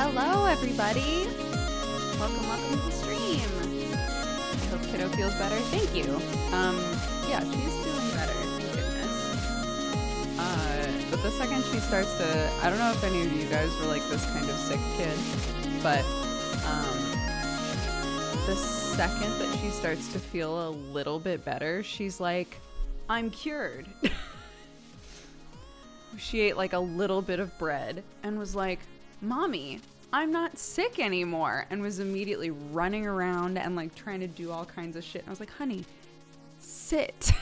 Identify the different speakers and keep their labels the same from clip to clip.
Speaker 1: Hello, everybody. Welcome to the stream. I hope Kiddo feels better. Thank you. Yeah, she's feeling better. Thank goodness. But the second she starts to, I don't know if any of you guys were like this kind of sick kid, but the second that she starts to feel a little bit better, she's like, I'm cured. She ate like a little bit of bread and was like, Mommy, I'm not sick anymore, and was immediately running around and like trying to do all kinds of shit. And I was like, honey, sit.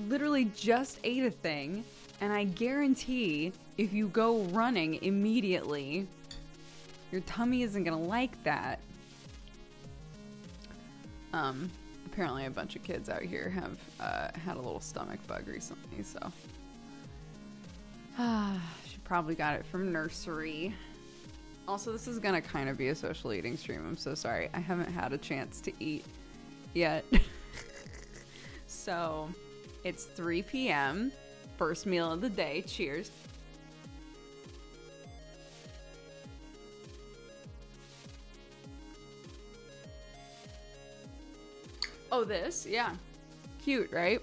Speaker 1: Literally just ate a thing, and I guarantee if you go running immediately, your tummy isn't gonna like that. Apparently a bunch of kids out here have had a little stomach bug recently, so she probably got it from nursery. Also, this is gonna kind of be a social eating stream. I'm so sorry. I haven't had a chance to eat yet. So it's 3 p.m. First meal of the day. Cheers. Oh, this? Yeah. Cute, right?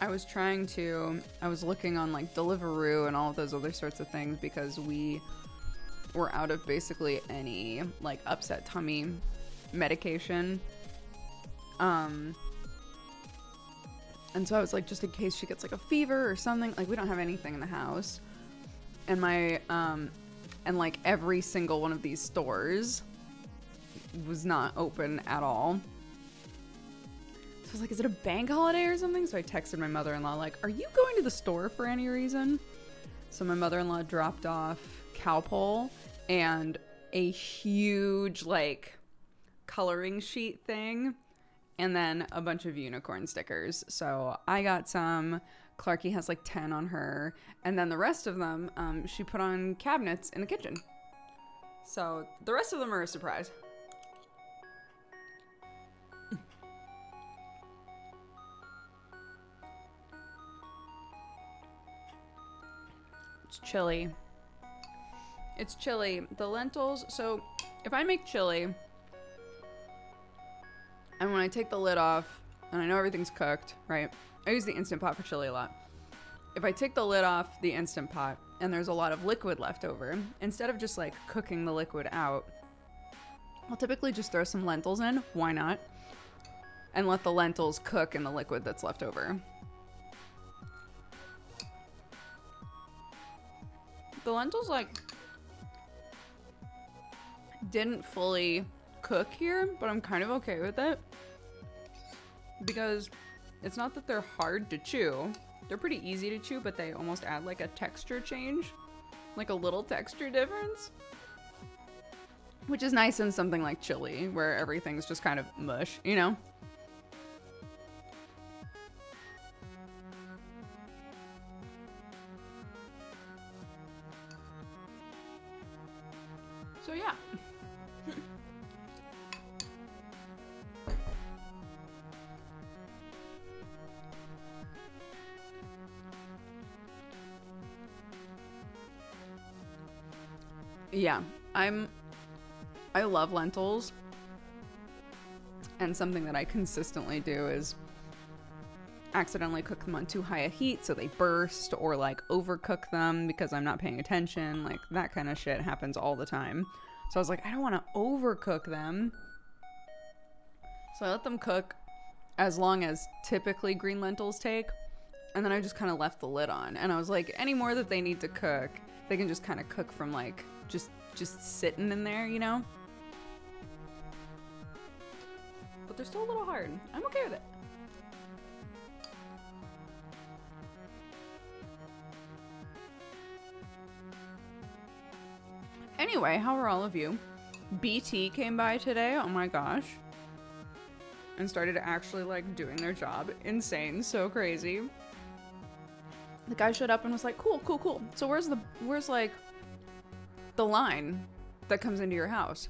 Speaker 1: I was looking on like Deliveroo and all of those other sorts of things because we were out of basically any like upset tummy medication. And so I was like, just in case she gets like a fever or something, like we don't have anything in the house. And and like every single one of these stores was not open at all. So I was like, is it a bank holiday or something? So I texted my mother-in-law like, are you going to the store for any reason? So my mother-in-law dropped off Cowpole and a huge like coloring sheet thing and then a bunch of unicorn stickers. So I got some. Clarky has like 10 on her, and then the rest of them she put on cabinets in the kitchen. So the rest of them are a surprise. It's chilly. It's chilly. The lentils, so if I make chili, and when I take the lid off, and I know everything's cooked, right? I use the Instant Pot for chili a lot. If I take the lid off the Instant Pot, and there's a lot of liquid left over, instead of just like cooking the liquid out, I'll typically just throw some lentils in, why not? And let the lentils cook in the liquid that's left over. The lentils like didn't fully cook here, but I'm kind of okay with it because it's not that they're hard to chew. They're pretty easy to chew, but they almost add like a texture change, like a little texture difference, which is nice in something like chili where everything's just kind of mush, you know? So yeah. Yeah, I love lentils, and something that I consistently do is accidentally cook them on too high a heat so they burst, or like overcook them because I'm not paying attention. Like that kind of shit happens all the time. So I was like, I don't want to overcook them. So I let them cook as long as typically green lentils take, and then I just kind of left the lid on. And I was like, any more that they need to cook, they can just kind of cook from like just sitting in there, you know? But they're still a little hard. I'm okay with it. Anyway, how are all of you? BT came by today, oh my gosh. And started actually like doing their job. Insane, so crazy. The guy showed up and was like, cool. So where's like the line that comes into your house?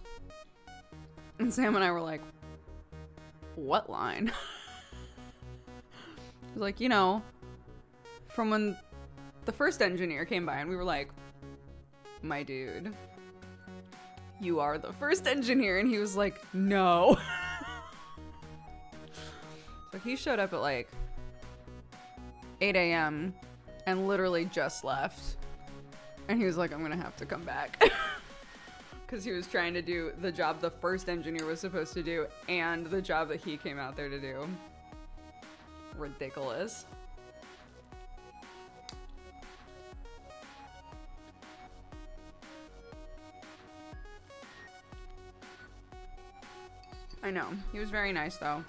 Speaker 1: And Sam and I were like, what line? Like, you know, from when the first engineer came by and we were like, my dude, you are the first engineer. And he was like, no. So he showed up at like 8 a.m. and literally just left. And he was like, I'm gonna have to come back. Because he was trying to do the job the first engineer was supposed to do and the job that he came out there to do. Ridiculous. I know. He was very nice though.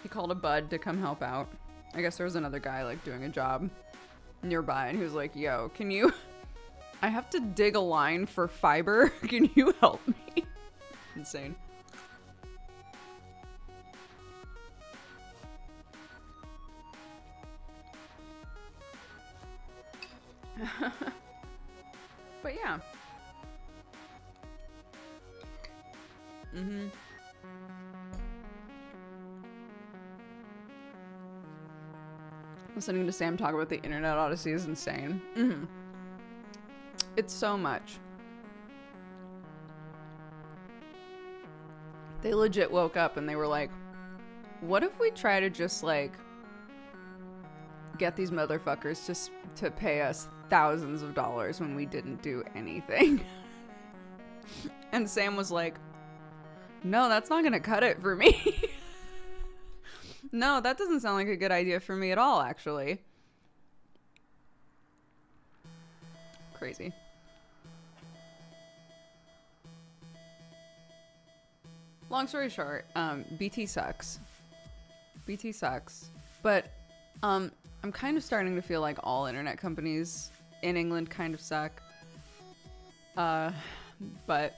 Speaker 1: He called a bud to come help out. I guess there was another guy like doing a job nearby and he was like, yo, can you... I have to dig a line for fiber. Can you help me? Insane. But yeah. Mm-hmm. Listening to Sam talk about the Internet Odyssey is insane. Mm-hmm. It's so much. They legit woke up and they were like, what if we try to just like get these motherfuckers to pay us thousands of dollars when we didn't do anything? And Sam was like, no, that's not gonna cut it for me. No, that doesn't sound like a good idea for me at all, actually. Crazy. Long story short, BT sucks. BT sucks. But I'm kind of starting to feel like all internet companies in England kind of suck. But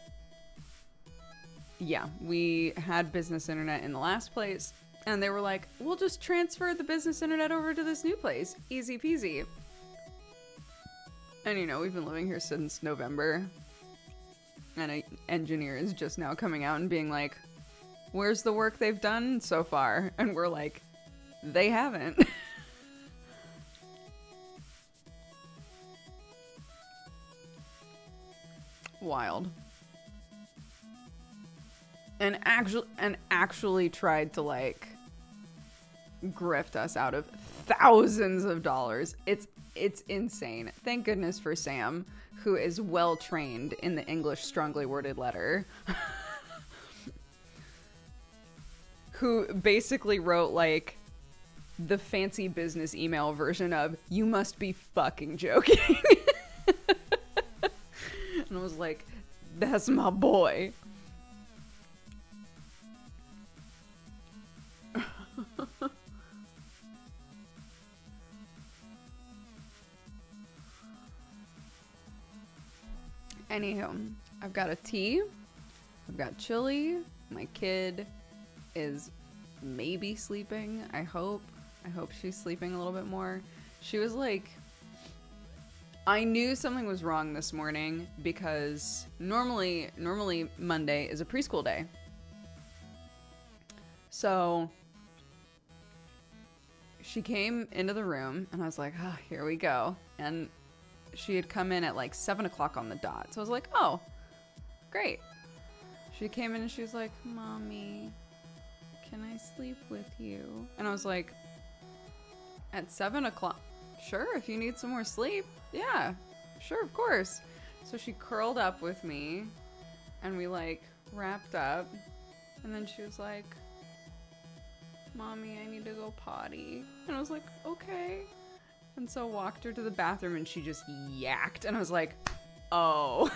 Speaker 1: yeah, we had business internet in the last place, and they were like, we'll just transfer the business internet over to this new place. Easy peasy. And you know, we've been living here since November. And an engineer is just now coming out and being like, where's the work they've done so far? And we're like, they haven't. Wild. And actually tried to like grift us out of thousands of dollars. It's insane. Thank goodness for Sam, who is well trained in the English strongly worded letter. Who basically wrote like the fancy business email version of, you must be fucking joking. And I was like, that's my boy. Anywho, I've got a tea, I've got chili, my kid is maybe sleeping, I hope she's sleeping a little bit more. She was like, I knew something was wrong this morning because normally Monday is a preschool day. So she came into the room and I was like, oh, here we go. And she had come in at like 7 o'clock on the dot. So I was like, oh, great. She came in and she was like, Mommy, can I sleep with you? And I was like, at 7 o'clock? Sure, if you need some more sleep. Yeah, sure, of course. So she curled up with me and we like wrapped up. And then she was like, Mommy, I need to go potty. And I was like, okay. And so walked her to the bathroom and she just yacked. And I was like, oh.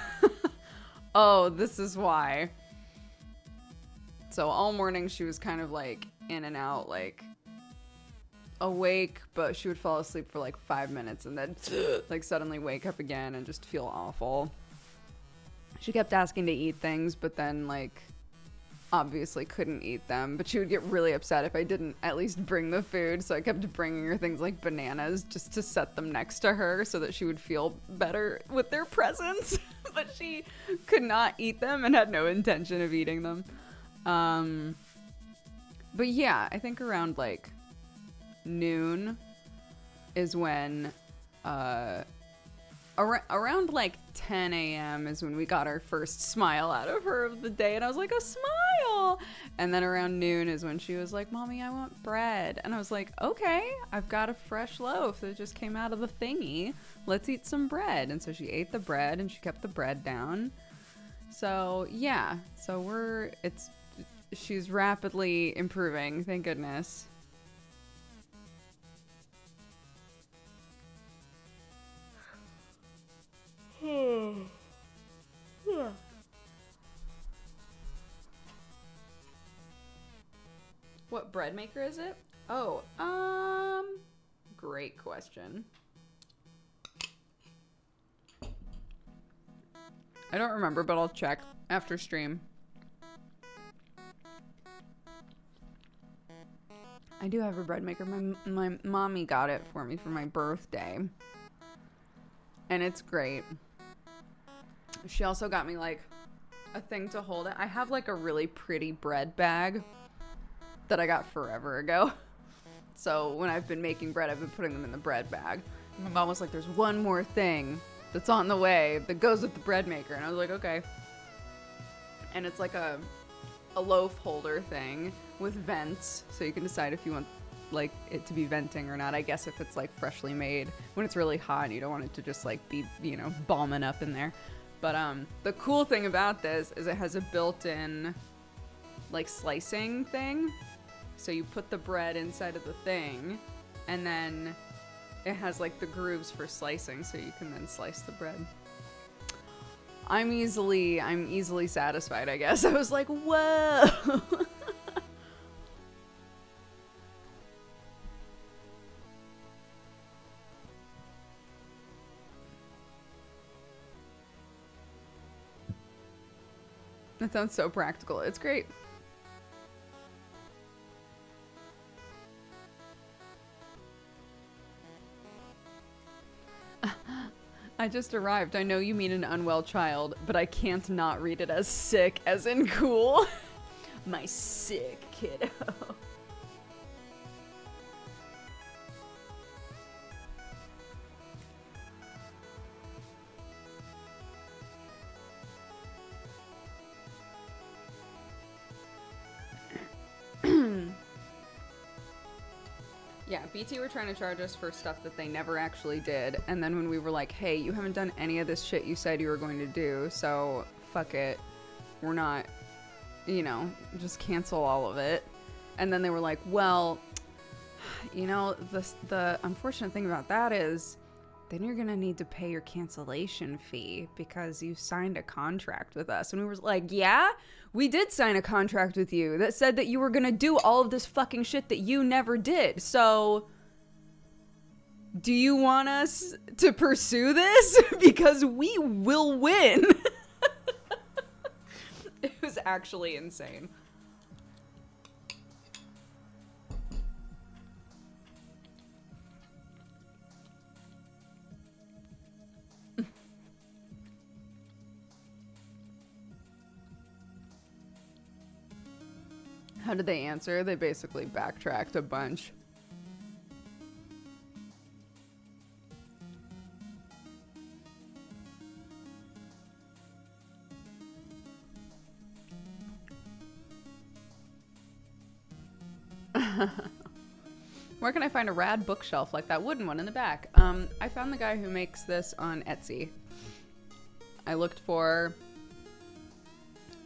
Speaker 1: Oh, this is why. So all morning she was kind of like in and out, like awake, but she would fall asleep for like 5 minutes and then like suddenly wake up again and just feel awful. She kept asking to eat things, but then like obviously couldn't eat them, but she would get really upset if I didn't at least bring the food. So I kept bringing her things like bananas just to set them next to her so that she would feel better with their presence. But she could not eat them and had no intention of eating them. But yeah, I think around like noon is when around like 10 a.m. is when we got our first smile out of her of the day, and I was like, a smile. And then around noon is when she was like, Mommy, I want bread. And I was like, okay, I've got a fresh loaf that just came out of the thingy. Let's eat some bread. And so she ate the bread and she kept the bread down. So yeah, so she's rapidly improving, thank goodness. Yeah. What bread maker is it? Oh, great question. I don't remember, but I'll check after stream. I do have a bread maker. My mommy got it for me for my birthday. And it's great. She also got me like a thing to hold it. I have like a really pretty bread bag that I got forever ago. So when I've been making bread, I've been putting them in the bread bag. And my mom was like, there's one more thing that's on the way that goes with the bread maker. And I was like, okay. And it's like a loaf holder thing with vents. So you can decide if you want like it to be venting or not. I guess if it's like freshly made when it's really hot and you don't want it to just like be, you know, bombing up in there. But the cool thing about this is it has a built-in like slicing thing. So you put the bread inside of the thing and then it has like the grooves for slicing so you can then slice the bread. I'm easily satisfied, I guess. I was like, whoa. That sounds so practical. It's great. I just arrived. I know you mean an unwell child, but I can't not read it as sick as in cool. My sick kiddo. Yeah, BT were trying to charge us for stuff that they never actually did. And then when we were like, hey, you haven't done any of this shit you said you were going to do, so fuck it. We're not, you know, just cancel all of it. And then they were like, well, you know, the unfortunate thing about that is then you're going to need to pay your cancellation fee because you signed a contract with us. And we were like, yeah, we did sign a contract with you that said that you were going to do all of this fucking shit that you never did. So do you want us to pursue this? Because we will win. It was actually insane. How did they answer? They basically backtracked a bunch. Where can I find a rad bookshelf like that wooden one in the back? I found the guy who makes this on Etsy. I looked for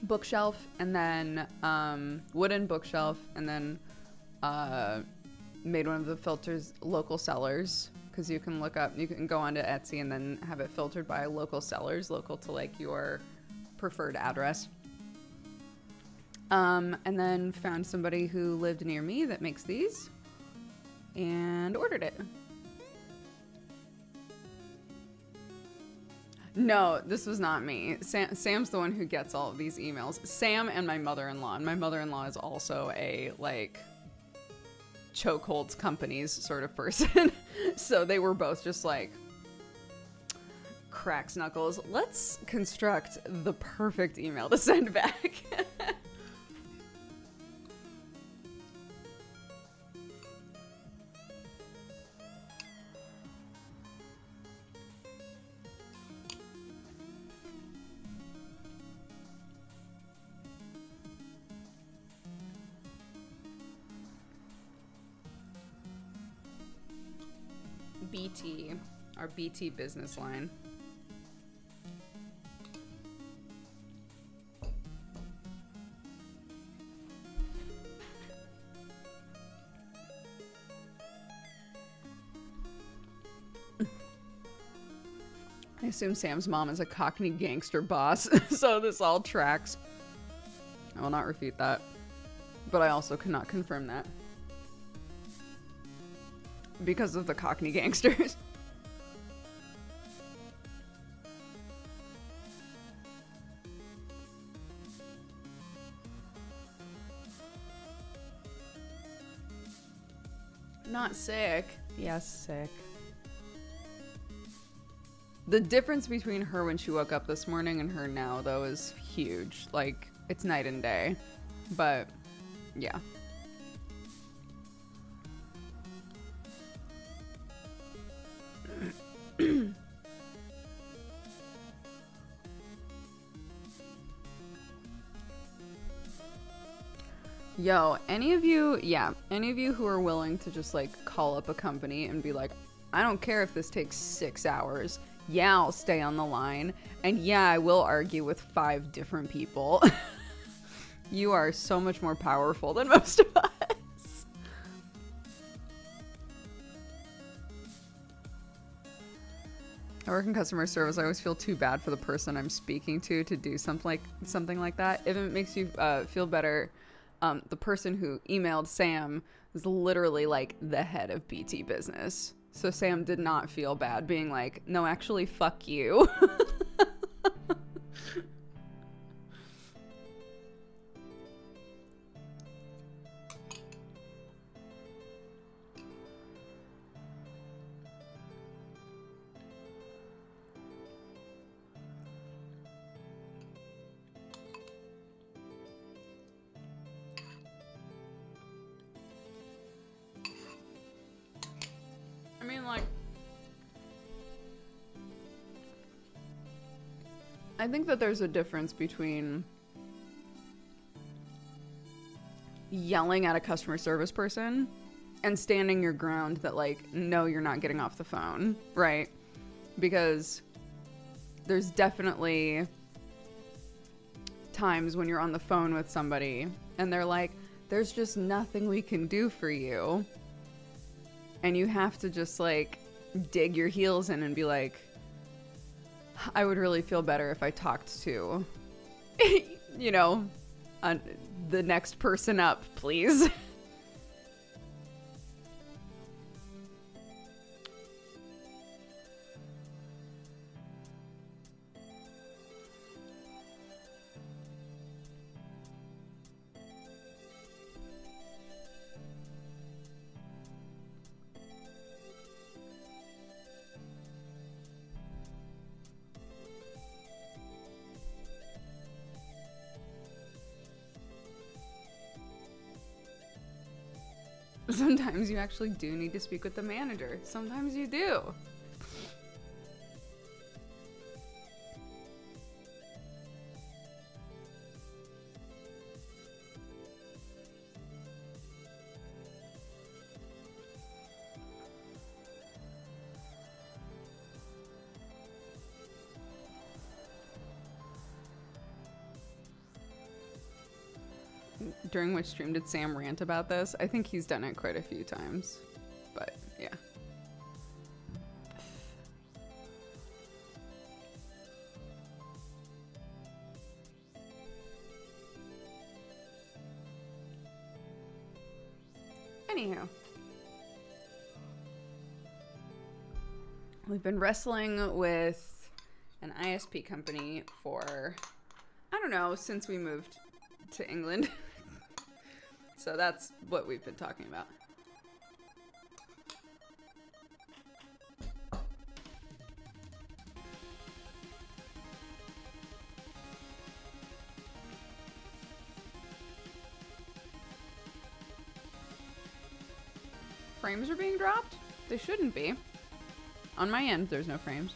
Speaker 1: bookshelf and then wooden bookshelf and then made one of the filters local sellers, because you can look up, you can go onto Etsy and then have it filtered by local sellers, local to like your preferred address. And then found somebody who lived near me that makes these and ordered it. No, this was not me. Sam's the one who gets all of these emails. Sam and my mother-in-law. And my mother-in-law is also a, like, chokeholds companies sort of person. So they were both just like, cracks knuckles. Let's construct the perfect email to send back. BT, our BT business line. I assume Sam's mom is a Cockney gangster boss, so this all tracks. I will not refute that, but I also cannot confirm that because of the Cockney gangsters. Not sick. Yes, sick. The difference between her when she woke up this morning and her now, though, is huge. Like, it's night and day. But, yeah. Yo, any of you who are willing to just, like, call up a company and be like, I don't care if this takes 6 hours. Yeah, I'll stay on the line. And yeah, I will argue with 5 different people. You are so much more powerful than most of us. I work in customer service. I always feel too bad for the person I'm speaking to do something like that. If it makes you feel better, the person who emailed Sam is literally like the head of BT business. So Sam did not feel bad being like, no, actually, fuck you. I mean, like, I think that there's a difference between yelling at a customer service person and standing your ground that, like, no, you're not getting off the phone, right? Because there's definitely times when you're on the phone with somebody and they're like, there's just nothing we can do for you. And you have to just, like, dig your heels in and be like, I would really feel better if I talked to, you know, the next person up, please. Sometimes you actually do need to speak with the manager. Sometimes you do. During which stream did Sam rant about this? I think he's done it quite a few times, but yeah. Anywho. We've been wrestling with an ISP company for, I don't know, since we moved to England. So that's what we've been talking about. Frames are being dropped? They shouldn't be. On my end, there's no frames.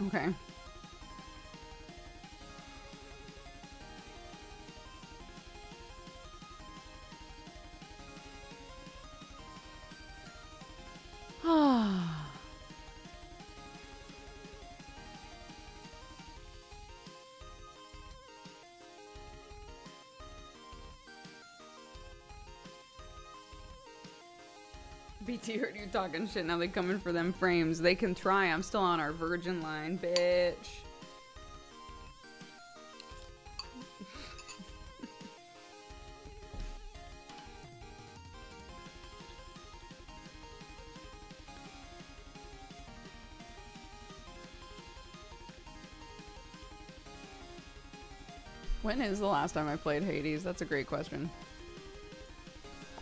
Speaker 1: Okay. BT heard you talking shit, now they coming for them frames. They can try, I'm still on our virgin line, bitch. When is the last time I played Hades? That's a great question.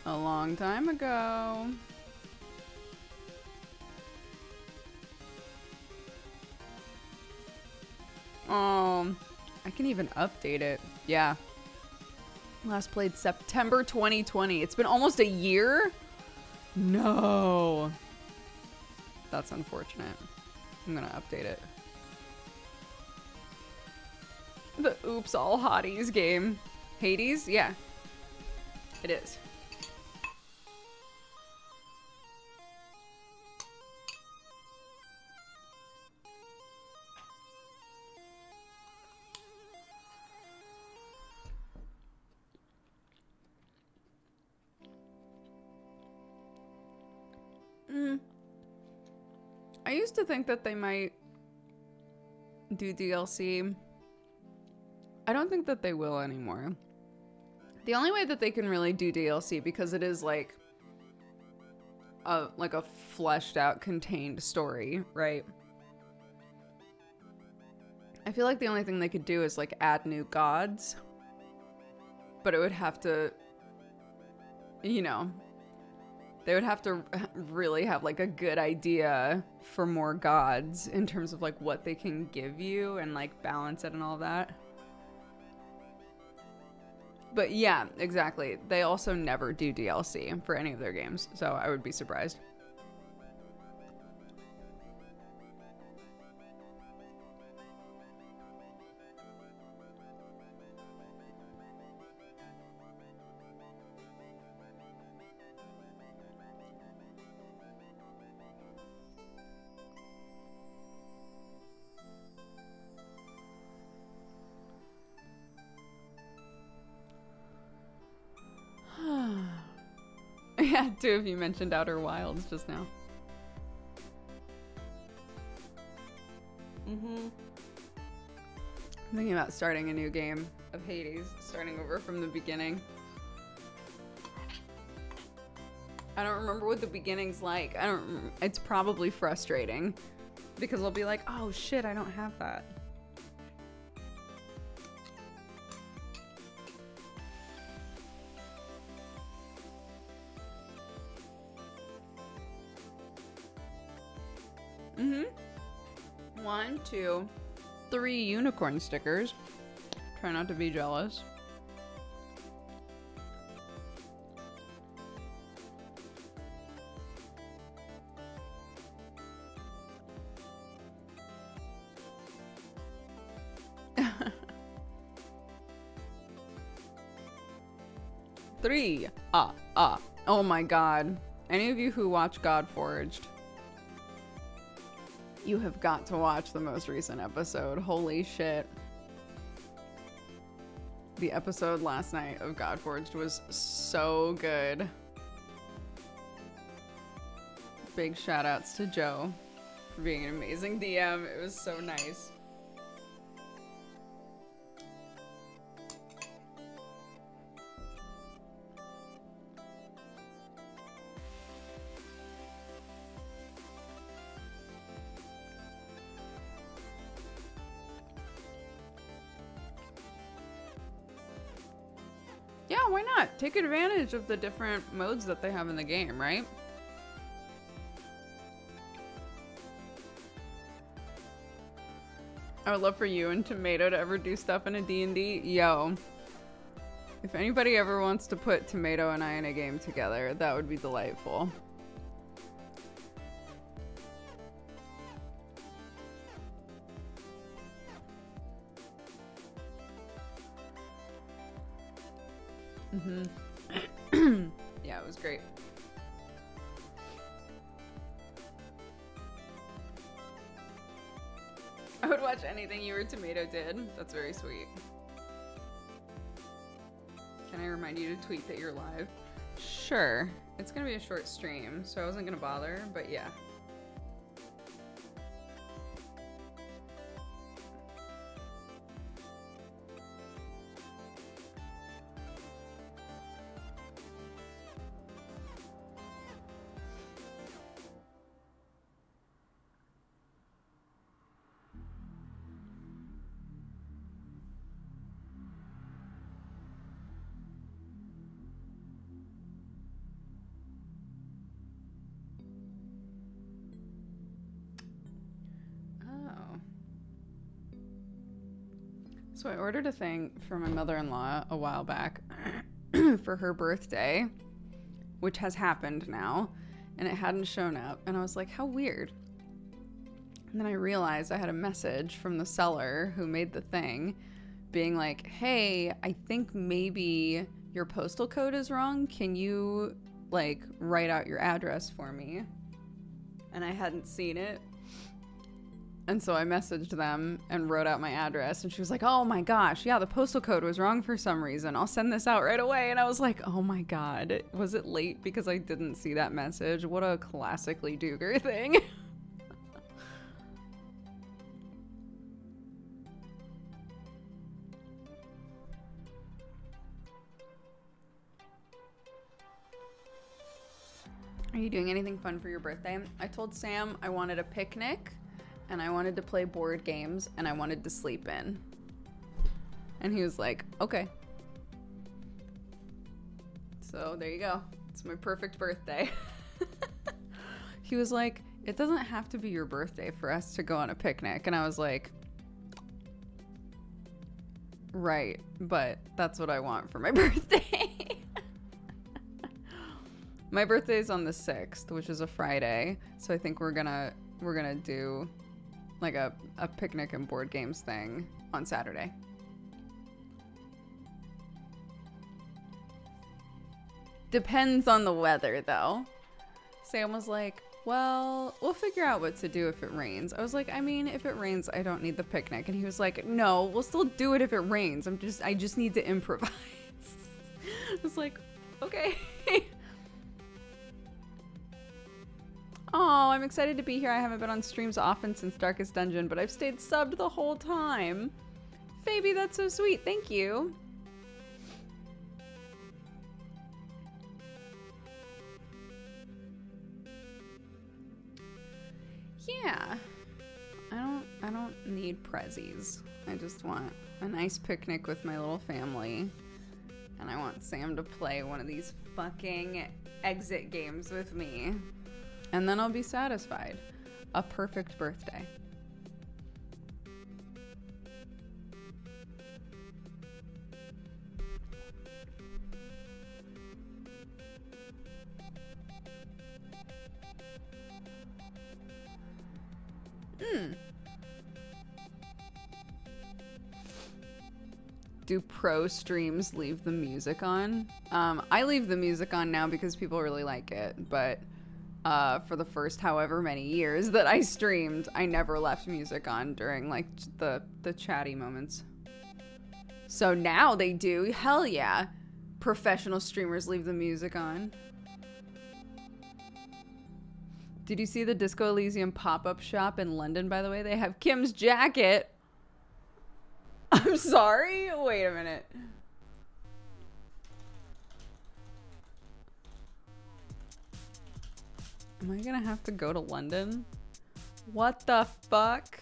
Speaker 1: A long time ago. I can even update it. Yeah. Last played September 2020. It's been almost a year? No. That's unfortunate. I'm gonna update it. The Oops All Hotties game. Hades? Yeah. It is. I used to think that they might do DLC. I don't think that they will anymore. The only way that they can really do DLC, because it is like a fleshed out, contained story, right? I feel like the only thing they could do is like add new gods, but it would have to, you know, they would have to really have like a good idea for more gods in terms of like what they can give you and like balance it and all that. But yeah, exactly. They also never do DLC for any of their games, so I would be surprised. Yeah, two of you mentioned Outer Wilds just now. I'm thinking about starting a new game of Hades, starting over from the beginning. I don't remember what the beginning's like. It's probably frustrating because I'll be like, oh shit, I don't have that. One, two, 3 unicorn stickers. Try not to be jealous. Three. Oh my god. Any of you who watch Godforged, you have got to watch the most recent episode. Holy shit. The episode last night of Godforged was so good. Big shout outs to Joe for being an amazing DM. It was so nice. Yeah, why not? Take advantage of the different modes that they have in the game, right? I would love for you and Tomato to ever do stuff in a D&D. Yo. If anybody ever wants to put Tomato and I in a game together, that would be delightful. Mm-hmm. Yeah, it was great. I would watch anything you or Tomato did. That's very sweet. Can I remind you to tweet that you're live? Sure. It's gonna be a short stream, so I wasn't gonna bother, but yeah. So I ordered a thing for my mother-in-law a while back for her birthday, which has happened now, and it hadn't shown up. And I was like, how weird. And then I realized I had a message from the seller who made the thing being like, hey, I think maybe your postal code is wrong. Can you like write out your address for me? And I hadn't seen it. And so I messaged them and wrote out my address, and she was like, oh my gosh, yeah, the postal code was wrong for some reason. I'll send this out right away. And I was like, oh my God, was it late because I didn't see that message? What a classically Duger thing. Are you doing anything fun for your birthday? I told Sam I wanted a picnic, and I wanted to play board games, and I wanted to sleep in. And he was like, okay. So there you go. It's my perfect birthday. He was like, it doesn't have to be your birthday for us to go on a picnic. And I was like, right, but that's what I want for my birthday. My birthday is on the 6th, which is a Friday. So I think we're gonna do like a picnic and board games thing on Saturday. Depends on the weather though. Sam was like, well, we'll figure out what to do if it rains. I was like, I mean, if it rains, I don't need the picnic. And he was like, no, we'll still do it if it rains. I just need to improvise. I was like, okay. Oh, I'm excited to be here. I haven't been on streams often since Darkest Dungeon, but I've stayed subbed the whole time. Fabi, that's so sweet. Thank you. Yeah. I don't need prezzies. I just want a nice picnic with my little family. And I want Sam to play one of these fucking exit games with me. And then I'll be satisfied. A perfect birthday. Do pro streams leave the music on? I leave the music on now because people really like it, but for the first however many years that I streamed, I never left music on during like the chatty moments. So now they do. Hell yeah. Professional streamers leave the music on. Did you see the Disco Elysium pop-up shop in London, by the way? They have Kim's jacket. I'm sorry? Wait a minute. Am I gonna have to go to London? What the fuck?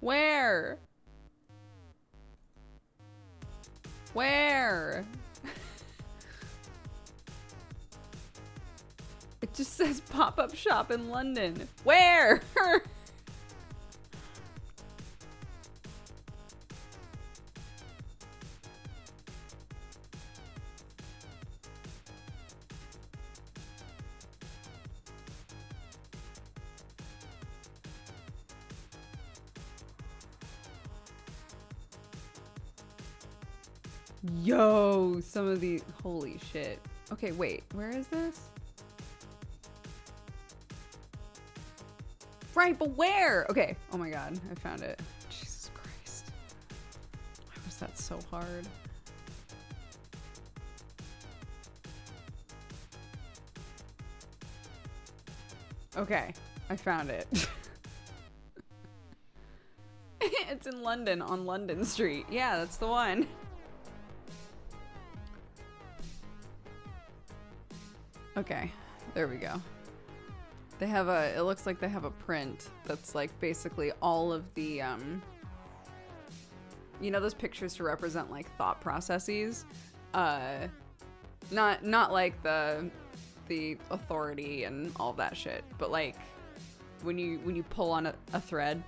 Speaker 1: Where? Where? It just says pop-up shop in London. Where? Yo, some of the holy shit. Okay, wait, where is this? Right, but where? Okay, oh my god, I found it. Jesus Christ. Why was that so hard? Okay, I found it. It's in London, on London Street. Yeah, that's the one. Okay, there we go. They have a, it looks like they have a print that's like basically all of the, you know those pictures to represent like thought processes? Not like the authority and all that shit, but like when you pull on a thread,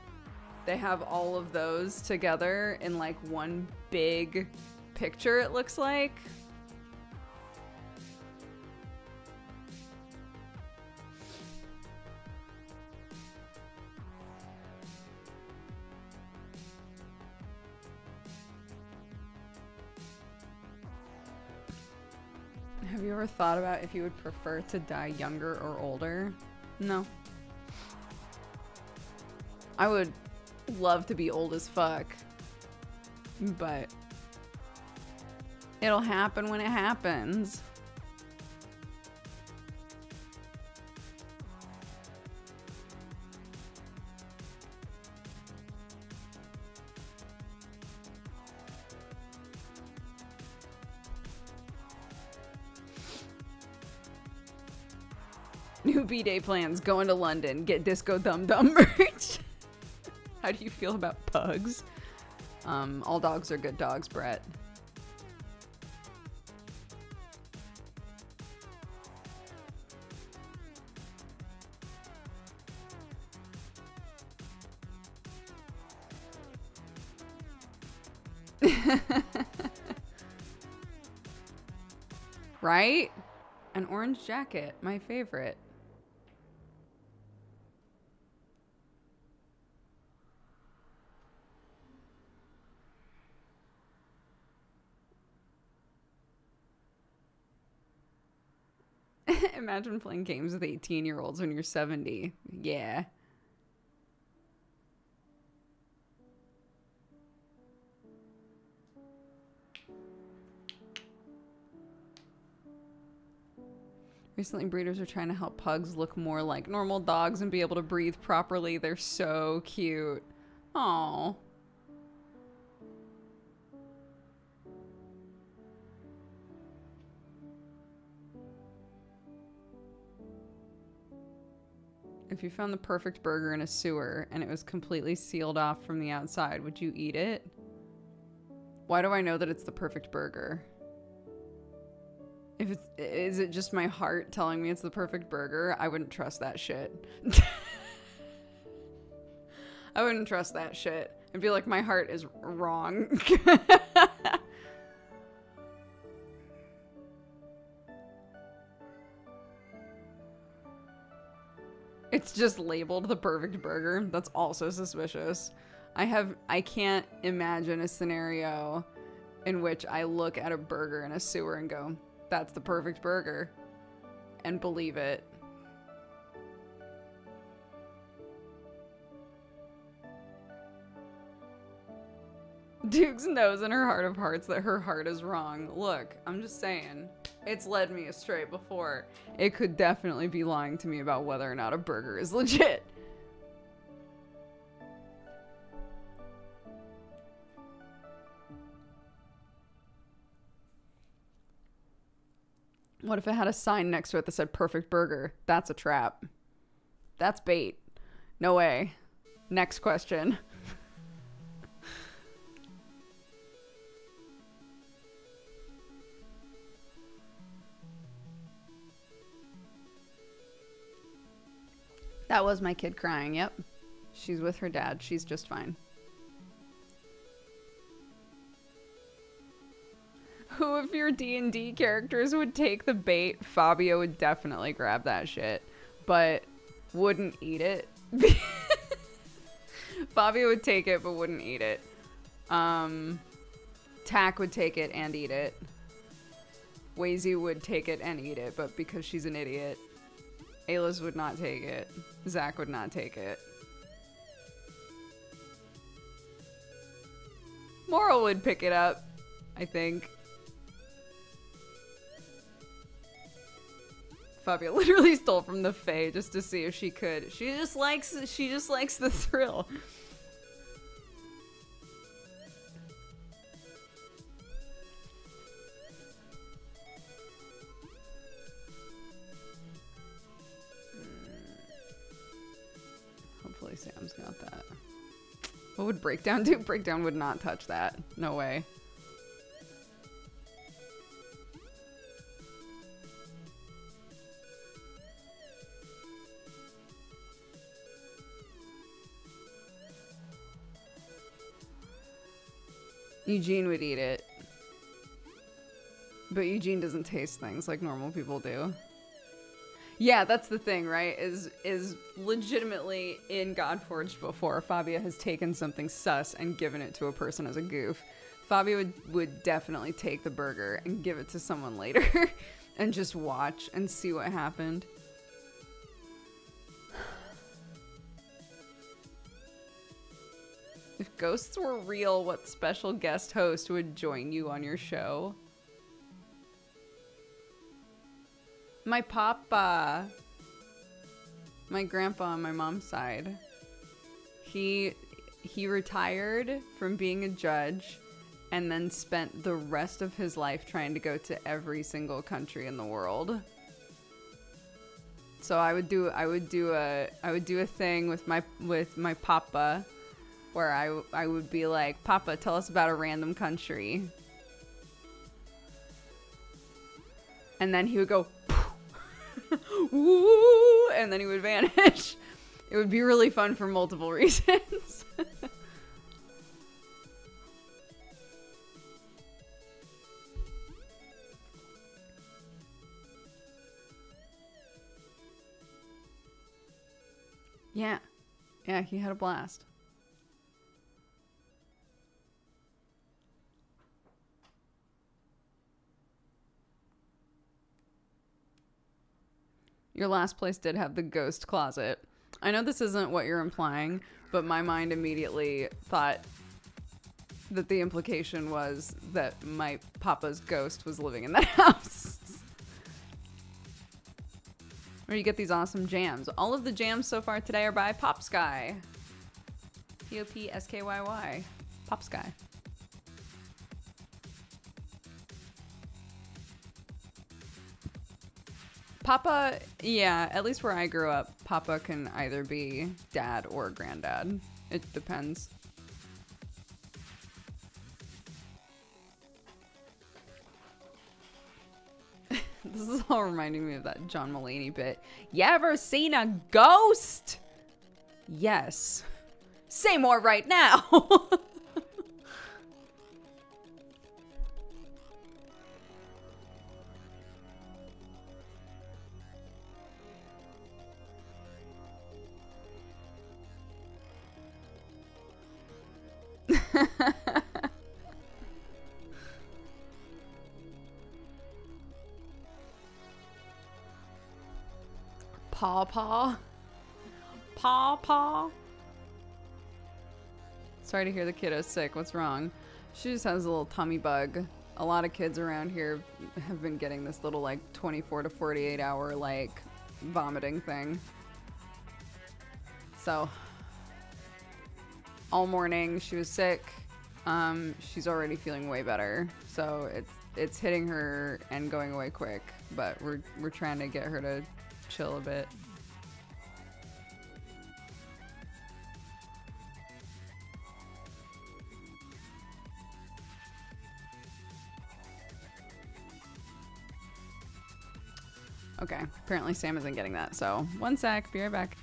Speaker 1: they have all of those together in like one big picture, it looks like. Have you ever thought about if you would prefer to die younger or older? No. I would love to be old as fuck, but it'll happen when it happens. New B-Day plans, going to London, get Disco Dum Dum merch. How do you feel about pugs? All dogs are good dogs, Brett. Right? An orange jacket, my favorite. Imagine playing games with 18-year-olds when you're 70. Yeah. Recently, breeders are trying to help pugs look more like normal dogs and be able to breathe properly. They're so cute. Aww. If you found the perfect burger in a sewer and it was completely sealed off from the outside, would you eat it? Why do I know that it's the perfect burger? If it's, is it just my heart telling me it's the perfect burger? I wouldn't trust that shit. I wouldn't trust that shit. I'd be like, my heart is wrong. It's just labeled the perfect burger. That's also suspicious. I can't imagine a scenario in which I look at a burger in a sewer and go, that's the perfect burger, and believe it. Dukes knows in her heart of hearts that her heart is wrong. Look, I'm just saying. It's led me astray before. It could definitely be lying to me about whether or not a burger is legit. What if it had a sign next to it that said perfect burger? That's a trap. That's bait. No way. Next question. That was my kid crying, yep. She's with her dad. She's just fine. Who of your D&D characters would take the bait? Fabio would definitely grab that shit, but wouldn't eat it. Fabio would take it, but wouldn't eat it. Tack would take it and eat it. Wazy would take it and eat it, but because she's an idiot. Ayla's would not take it. Zach would not take it. Moral would pick it up, I think. Fabia literally stole from the Fae just to see if she could. She just likes the thrill. Hopefully Sam's got that. What would Breakdown do? Breakdown would not touch that. No way. Eugene would eat it. But Eugene doesn't taste things like normal people do. Yeah, that's the thing, right? Is legitimately in Godforged before, Fabia has taken something sus and given it to a person as a goof. Fabia would definitely take the burger and give it to someone later and just watch and see what happened. If ghosts were real, what special guest host would join you on your show? My papa. My grandpa on my mom's side. He retired from being a judge and then spent the rest of his life trying to go to every single country in the world. So I would do a thing with my papa where I would be like, "Papa, tell us about a random country." And then he would go, "Woo," and then he would vanish. It would be really fun for multiple reasons. Yeah. Yeah, he had a blast. Your last place did have the ghost closet. I know this isn't what you're implying, but my mind immediately thought that the implication was that my papa's ghost was living in that house. Where you get these awesome jams. All of the jams so far today are by Popsky. Popskyy. Popsky. Papa, yeah, at least where I grew up, Papa can either be dad or granddad. It depends. This is all reminding me of that John Mulaney bit. You ever seen a ghost? Yes. Say more right now. Paw. Sorry to hear the kiddo's sick. What's wrong? She just has a little tummy bug. A lot of kids around here have been getting this little like 24 to 48 hour like vomiting thing. So all morning she was sick. She's already feeling way better. So it's hitting her and going away quick, but we're trying to get her to chill a bit. Okay, apparently Sam isn't getting that, so one sec, be right back.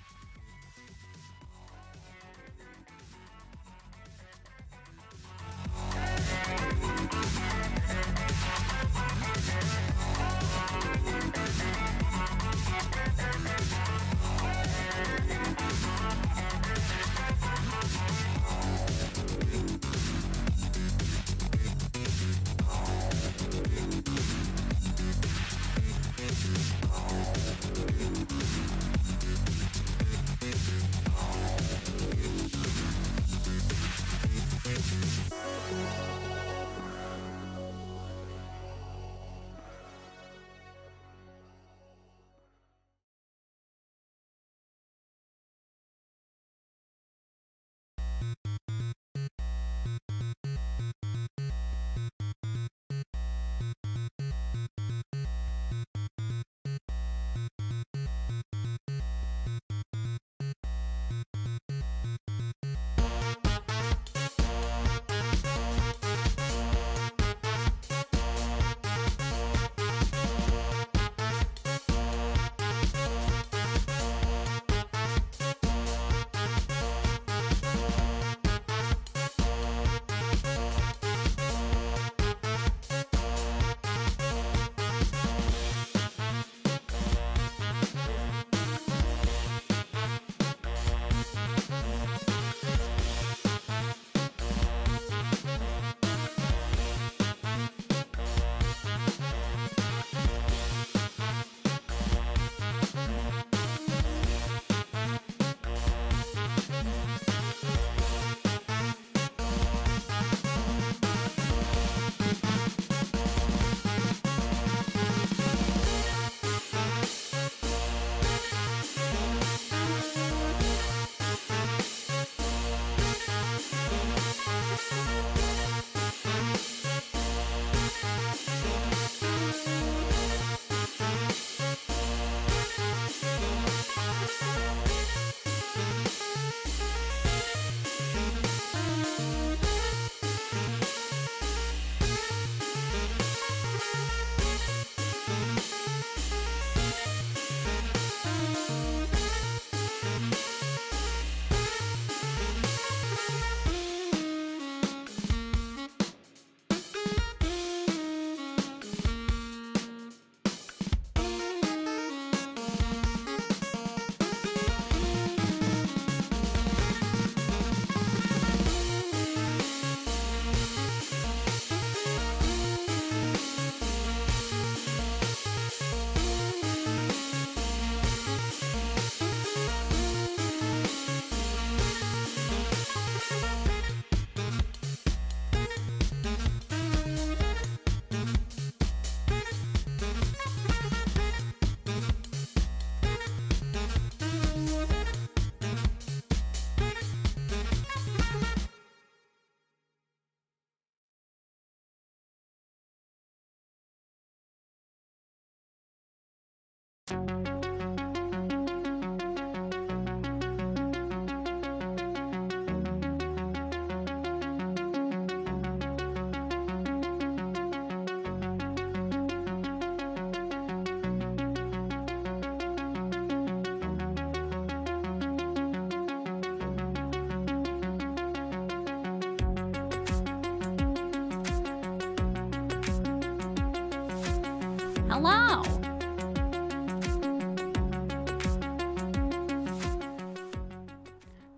Speaker 2: Hello.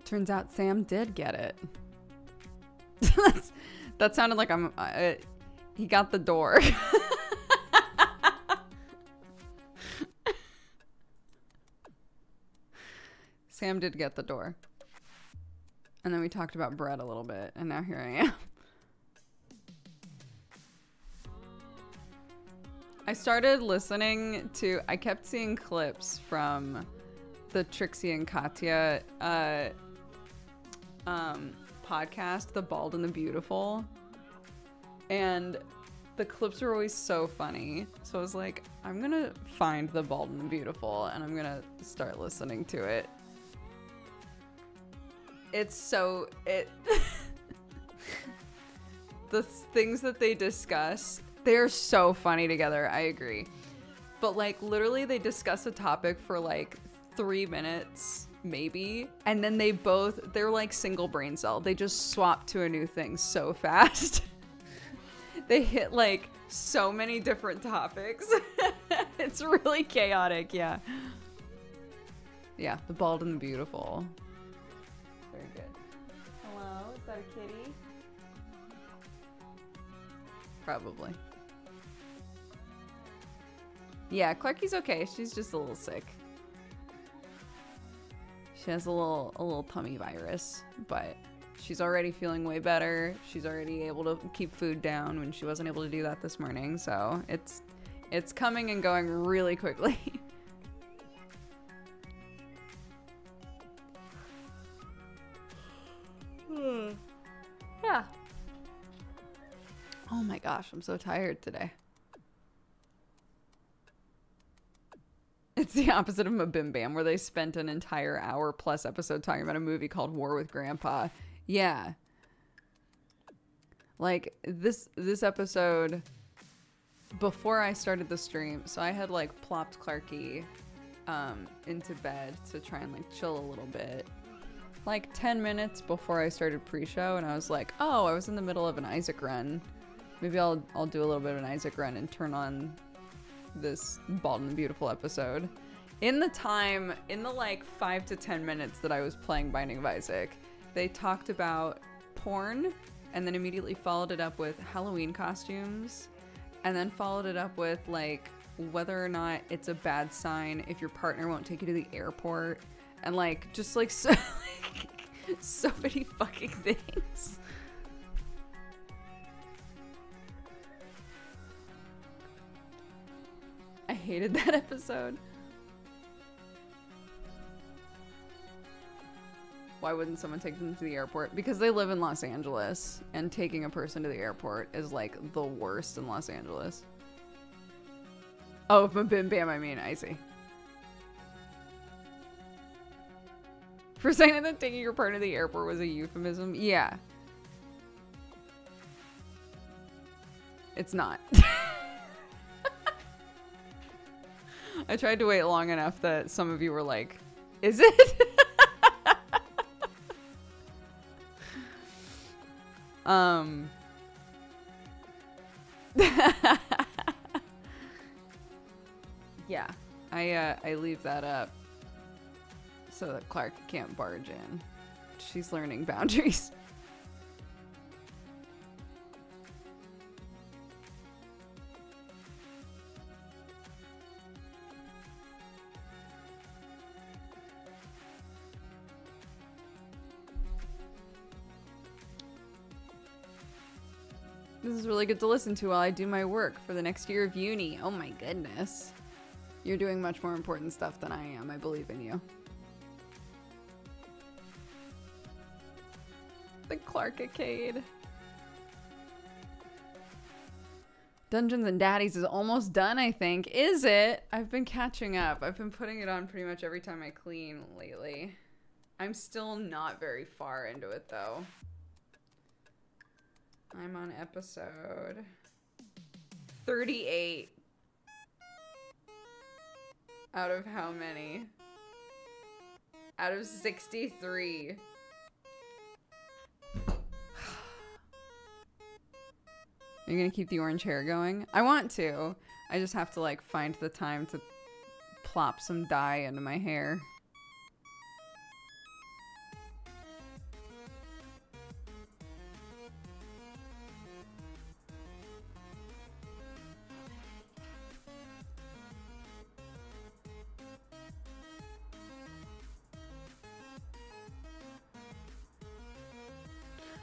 Speaker 1: Turns out Sam did get it. That sounded like he got the door. Sam did get the door. And then we talked about bread a little bit, and now here I am. I started listening to, I kept seeing clips from the Trixie and Katya podcast, The Bald and the Beautiful. And the clips were always so funny. So I was like, I'm gonna find The Bald and the Beautiful and I'm gonna start listening to it. It's so, the things that they discuss, they're so funny together, I agree. But like literally they discuss a topic for like 3 minutes, maybe, and then they're like single brain cell. They just swap to a new thing so fast. They hit like so many different topics. It's really chaotic, yeah. Yeah, The Bald and the Beautiful. Very good. Hello, is that a kitty? Probably. Yeah, Clarky's okay. She's just a little sick. She has a little tummy virus, but she's already feeling way better. She's already able to keep food down when she wasn't able to do that this morning. So it's coming and going really quickly. Yeah. Oh my gosh, I'm so tired today. It's the opposite of Mabim Bam, where they spent an entire hour plus episode talking about a movie called War with Grandpa. Yeah. Like, this episode, before I started the stream, so I had, like, plopped Clarky into bed to try and, like, chill a little bit. Like, 10 minutes before I started pre-show, and I was like, oh, I was in the middle of an Isaac run. Maybe I'll do a little bit of an Isaac run and turn on this Bald and Beautiful episode. In the like 5 to 10 minutes that I was playing Binding of Isaac, they talked about porn and then immediately followed it up with Halloween costumes and then followed it up with like whether or not it's a bad sign if your partner won't take you to the airport and like just like so, so many fucking things. I hated that episode. Why wouldn't someone take them to the airport? Because they live in Los Angeles, and taking a person to the airport is like the worst in Los Angeles. Oh, Mabim Bam, I mean, I see. For saying that taking your partner to the airport was a euphemism? Yeah. It's not. I tried to wait long enough that some of you were like, is it? Yeah, I leave that up so that Clark can't barge in. She's learning boundaries. This is really good to listen to while I do my work for the next year of uni. Oh my goodness. You're doing much more important stuff than I am. I believe in you. The Clarkicade. Dungeons and Daddies is almost done, I think. Is it? I've been catching up. I've been putting it on pretty much every time I clean lately. I'm still not very far into it, though. I'm on episode 38. Out of how many? Out of 63. Are you gonna keep the orange hair going? I want to. I just have to like find the time to plop some dye into my hair.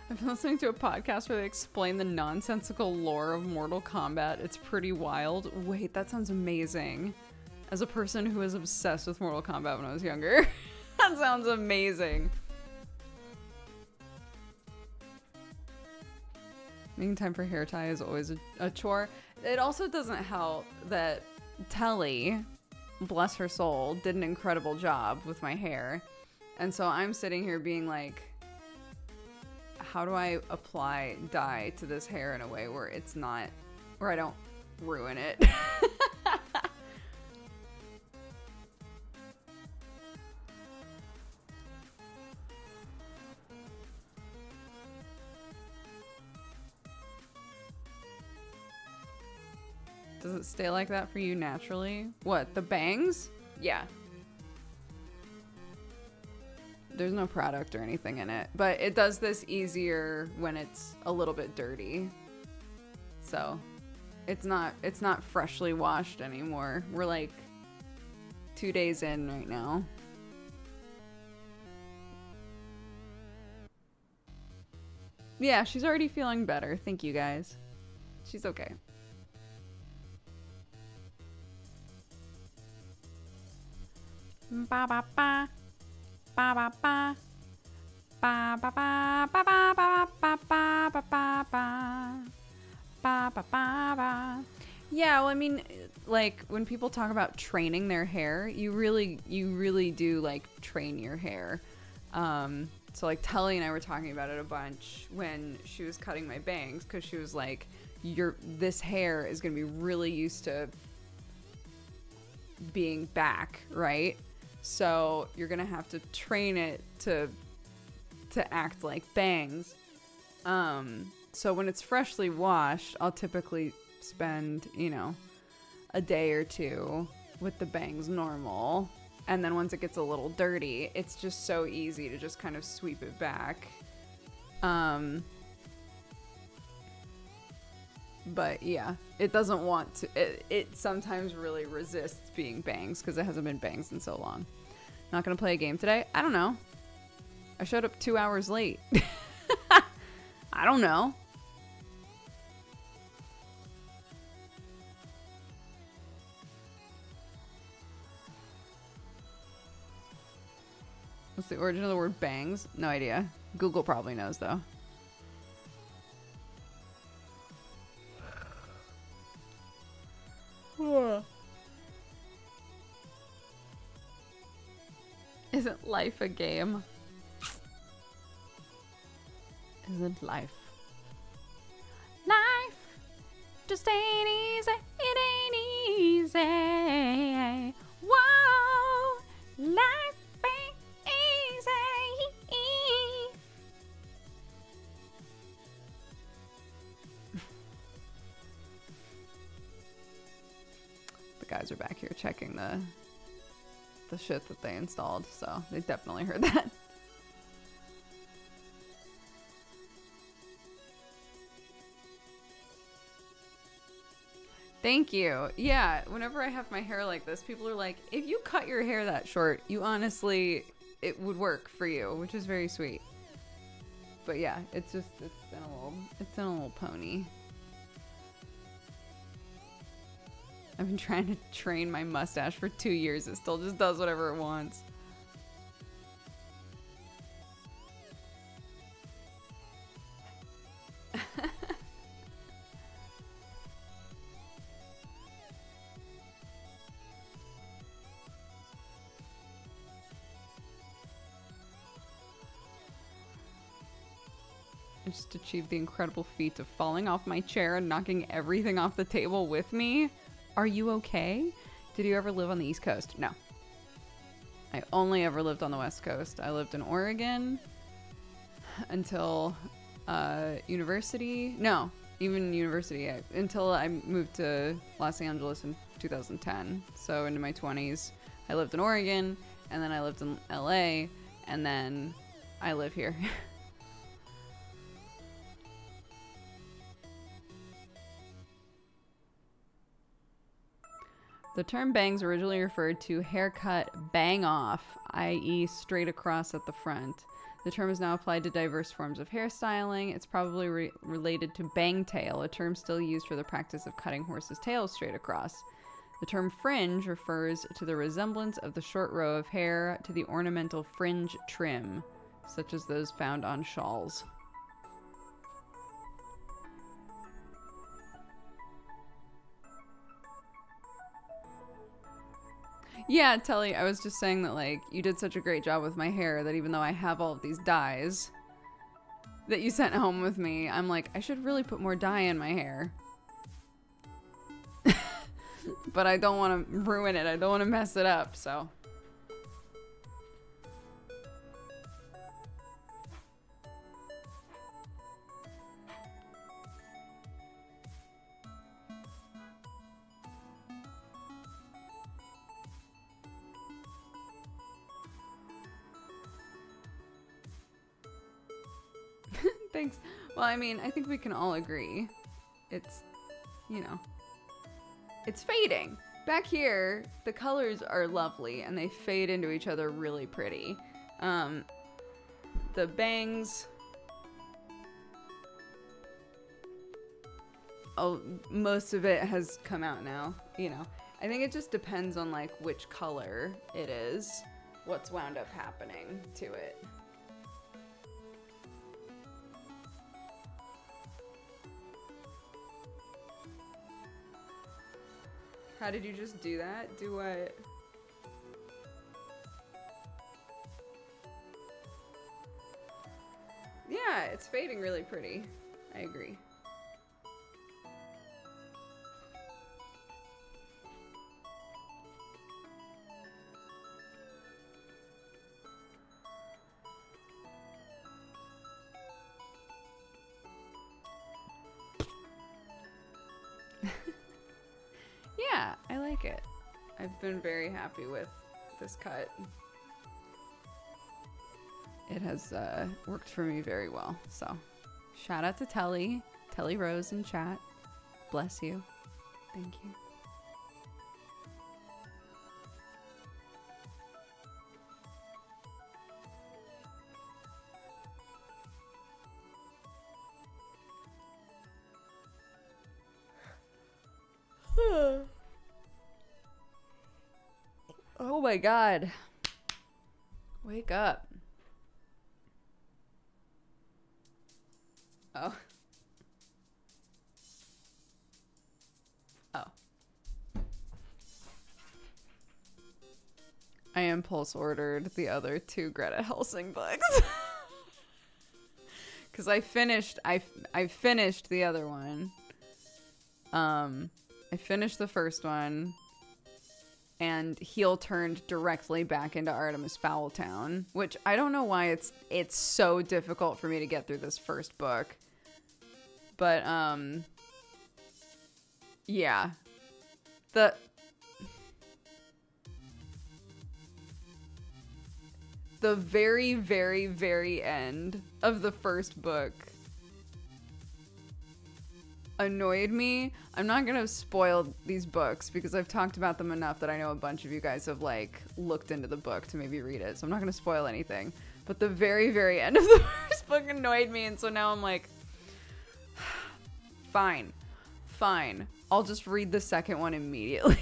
Speaker 1: I've been listening to a podcast where they explain the nonsensical lore of Mortal Kombat. It's pretty wild. Wait, that sounds amazing. As a person who was obsessed with Mortal Kombat when I was younger, that sounds amazing. Making time for hair tie is always a chore. It also doesn't help that Telly, bless her soul, did an incredible job with my hair. And so I'm sitting here being like, how do I apply dye to this hair in a way where it's not, where I don't ruin it? Does it stay like that for you naturally? What, the bangs? Yeah. There's no product or anything in it, but it does this easier when it's a little bit dirty. So it's not freshly washed anymore. We're like 2 days in right now. Yeah, she's already feeling better. Thank you guys. She's okay. Ba ba ba. Ba ba ba ba ba ba ba ba ba ba ba ba ba ba ba ba. Yeah, well, I mean, like when people talk about training their hair, you really do like train your hair. So like Telly and I were talking about it a bunch when she was cutting my bangs, because she was like, this hair is gonna be really used to being back, right? So you're gonna have to train it to act like bangs. So when it's freshly washed, I'll typically spend, you know, a day or two with the bangs normal. And then once it gets a little dirty, it's just so easy to just kind of sweep it back. But yeah, it doesn't want to, it sometimes really resists being bangs because it hasn't been bangs in so long. Not gonna play a game today? I don't know. I showed up 2 hours late. I don't know. What's the origin of the word bangs? No idea. Google probably knows though. Isn't life a game? Isn't life? Life just ain't easy. It ain't easy. Whoa, life ain't easy. The guys are back here checking the shit that they installed, so they definitely heard that. Thank you. Yeah, whenever I have my hair like this, people are like, if you cut your hair that short, you honestly, it would work for you, which is very sweet. But yeah, it's in a little pony. I've been trying to train my mustache for 2 years. It still just does whatever it wants. I just achieved the incredible feat of falling off my chair and knocking everything off the table with me. Are you okay? Did you ever live on the East Coast? No. I only ever lived on the West Coast. I lived in Oregon until university. No, even university, until I moved to Los Angeles in 2010. So into my 20s, I lived in Oregon, and then I lived in LA, and then I live here. The term bangs originally referred to haircut bang off, i.e. straight across at the front. The term is now applied to diverse forms of hairstyling. It's probably related to bang tail, a term still used for the practice of cutting horses' tails straight across. The term fringe refers to the resemblance of the short row of hair to the ornamental fringe trim, such as those found on shawls. Yeah, Telly, I was just saying that, like, you did such a great job with my hair that even though I have all of these dyes that you sent home with me, I'm like, I should really put more dye in my hair. But I don't want to ruin it. I don't want to mess it up, so. Thanks. Well, I mean, I think we can all agree. It's, you know, it's fading. Back here, the colors are lovely and they fade into each other really pretty. The bangs, oh, most of it has come out now, you know. I think it just depends on like which color it is, what's wound up happening to it. How did you just do that? Do what? Yeah, it's fading really pretty. I agree. Yeah, I like it. I've been very happy with this cut. It has worked for me very well. So, shout out to Telly Rose in chat. Bless you. Thank you. Oh my god. Wake up. Oh. Oh. I impulse ordered the other 2 Greta Helsing books. Cuz I finished the other one. I finished the first one. And heel turned directly back into Artemis Fowl Town, which I don't know why it's so difficult for me to get through this first book. But yeah. The very, very, very end of the first book annoyed me. I'm not gonna spoil these books because I've talked about them enough that I know a bunch of you guys have like looked into the book to maybe read it, so I'm not gonna spoil anything. But the very, very end of the first book annoyed me, and so now I'm like, fine, I'll just read the second one immediately.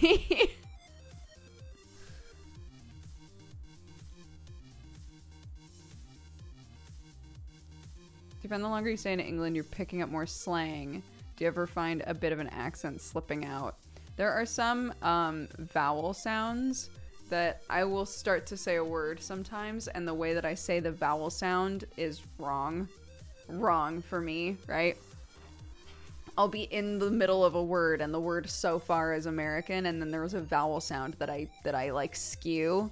Speaker 1: Do you find the longer you stay in England, you're picking up more slang? Do you ever find a bit of an accent slipping out? There are some vowel sounds that I will start to say a word sometimes, and the way that I say the vowel sound is wrong. Wrong for me, right? I'll be in the middle of a word, and the word so far is American, and then there's a vowel sound that I like skew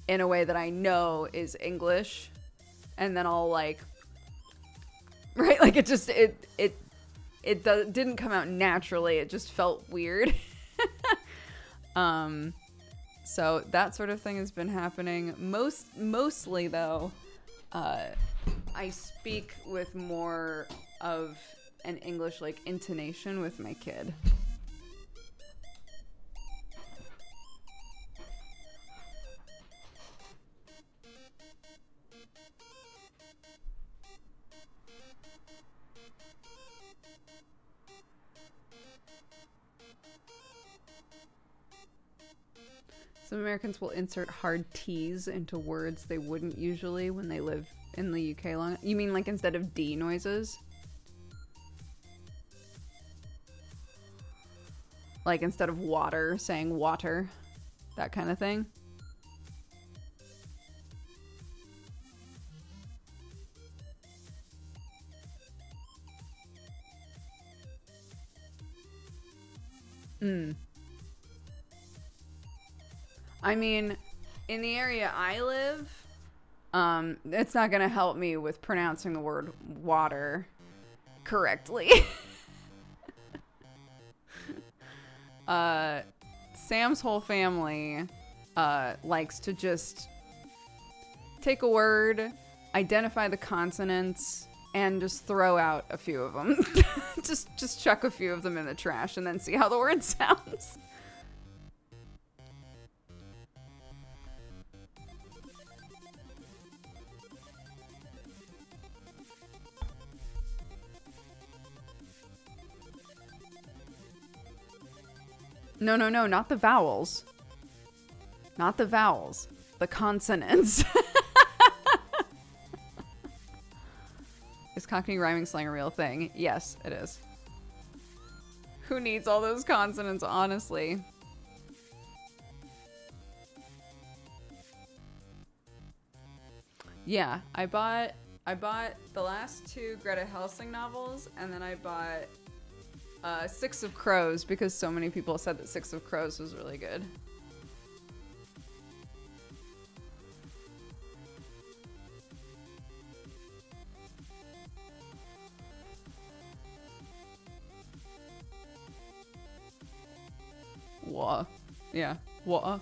Speaker 1: in a way that I know is English, and then I'll like, right? Like it it didn't come out naturally. It just felt weird. So that sort of thing has been happening. Mostly though, I speak with more of an English like intonation with my kid. Some Americans will insert hard T's into words they wouldn't usually when they live in the UK long. You mean like instead of D noises? Like instead of water, saying water. That kind of thing. I mean, in the area I live, it's not gonna help me with pronouncing the word water correctly. Sam's whole family likes to just take a word, identify the consonants, and just throw out a few of them. just chuck a few of them in the trash and then see how the word sounds. No, not the vowels. Not the vowels. The consonants. Is Cockney rhyming slang a real thing? Yes, it is. Who needs all those consonants, honestly? Yeah, I bought the last two Greta Helsing novels, and then I bought Six of Crows because so many people said that Six of Crows was really good. Whoa. Yeah. Whoa.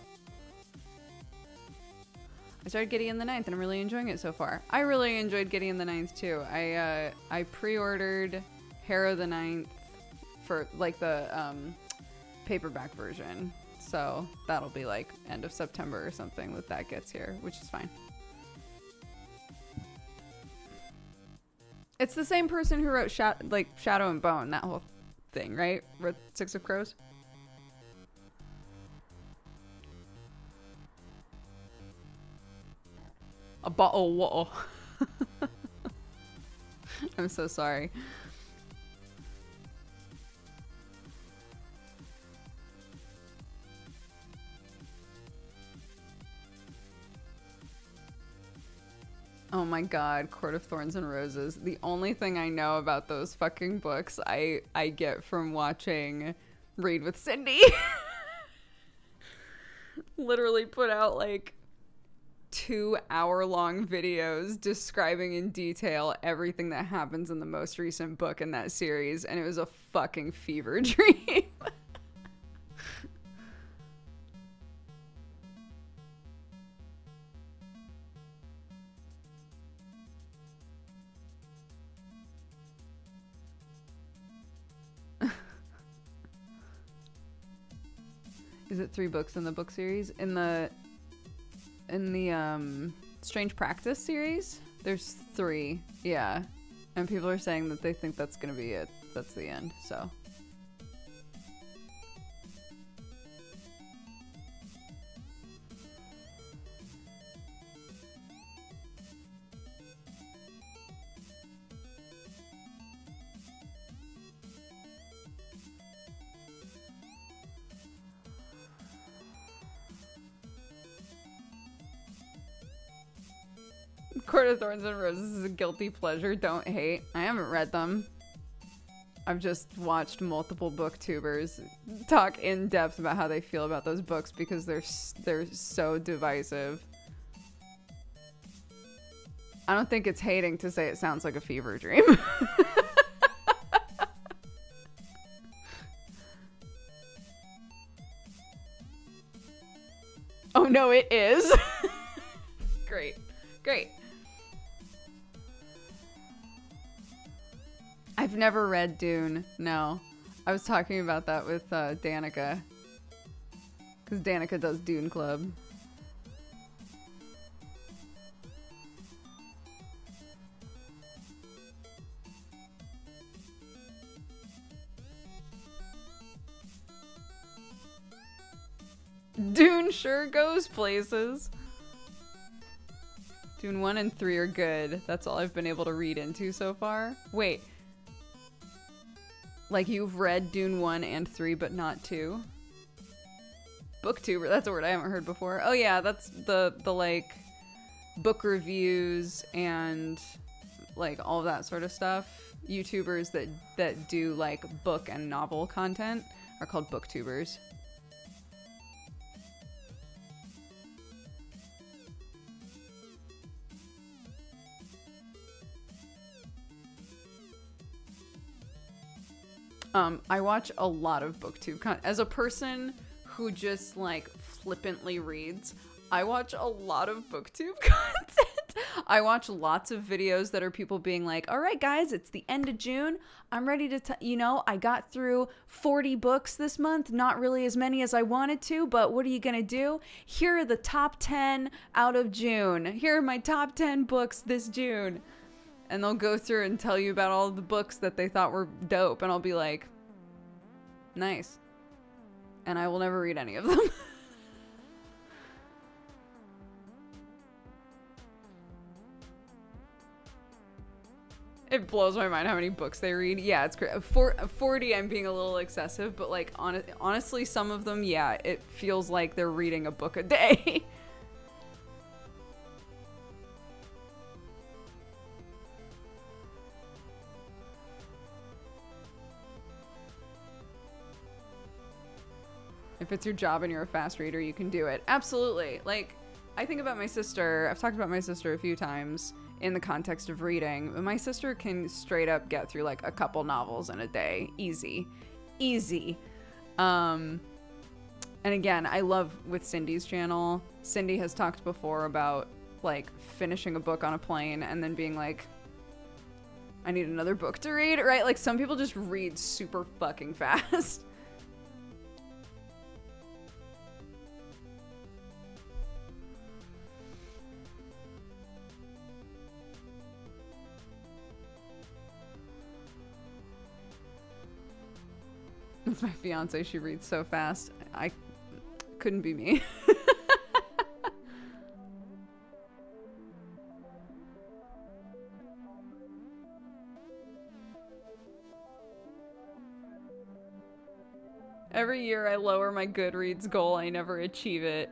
Speaker 1: I started Gideon the Ninth and I'm really enjoying it so far. I really enjoyed Gideon the Ninth too. I pre-ordered Harrow the Ninth for like the paperback version, so that'll be like end of September or something that gets here, which is fine. It's the same person who wrote Shadow and Bone, that whole thing, right? Wrote Six of Crows. A bottle of water. I'm so sorry. Oh my god, Court of Thorns and Roses. The only thing I know about those fucking books I get from watching Read with Cindy. Literally put out like 2-hour-long videos describing in detail everything that happens in the most recent book in that series, and it was a fucking fever dream. Is it 3 books in the book series? In the Strange Practice series, there's 3. Yeah. And people are saying that they think that's gonna be it. That's the end, so. Court of Thorns and Roses is a guilty pleasure. Don't hate. I haven't read them. I've just watched multiple booktubers talk in depth about how they feel about those books because they're so divisive. I don't think it's hating to say it sounds like a fever dream. No, it is. Great. Great. I've never read Dune. No. I was talking about that with Danica. Because Danica does Dune Club. Dune sure goes places. Dune 1 and 3 are good. That's all I've been able to read into so far. Wait. Like you've read Dune 1 and 3 but not 2? Booktuber, that's a word I haven't heard before. Oh yeah, that's the like book reviews and like all of that sort of stuff. YouTubers that do like book and novel content are called booktubers. I watch a lot of booktube content. As a person who just like flippantly reads, I watch a lot of booktube content. I watch lots of videos that are people being like, all right guys, it's the end of June. I'm ready to, you know, I got through 40 books this month. Not really as many as I wanted to, but what are you gonna do? Here are the top 10 out of June. Here are my top 10 books this June. And they'll go through and tell you about all of the books that they thought were dope. And I'll be like, nice. And I will never read any of them. It blows my mind how many books they read. Yeah, it's great. For 40, I'm being a little excessive. But like, honestly, some of them, yeah, it feels like they're reading a book a day. If it's your job and you're a fast reader, you can do it. Absolutely. Like, I think about my sister. I've talked about my sister a few times in the context of reading. But my sister can straight up get through like a couple novels in a day. Easy. Easy. And again, I love with Cindy's channel. Cindy has talked before about like finishing a book on a plane and then being like, I need another book to read, right? Like some people just read super fucking fast. That's my fiance. She reads so fast. I couldn't be me. Every year I lower my Goodreads goal. I never achieve it.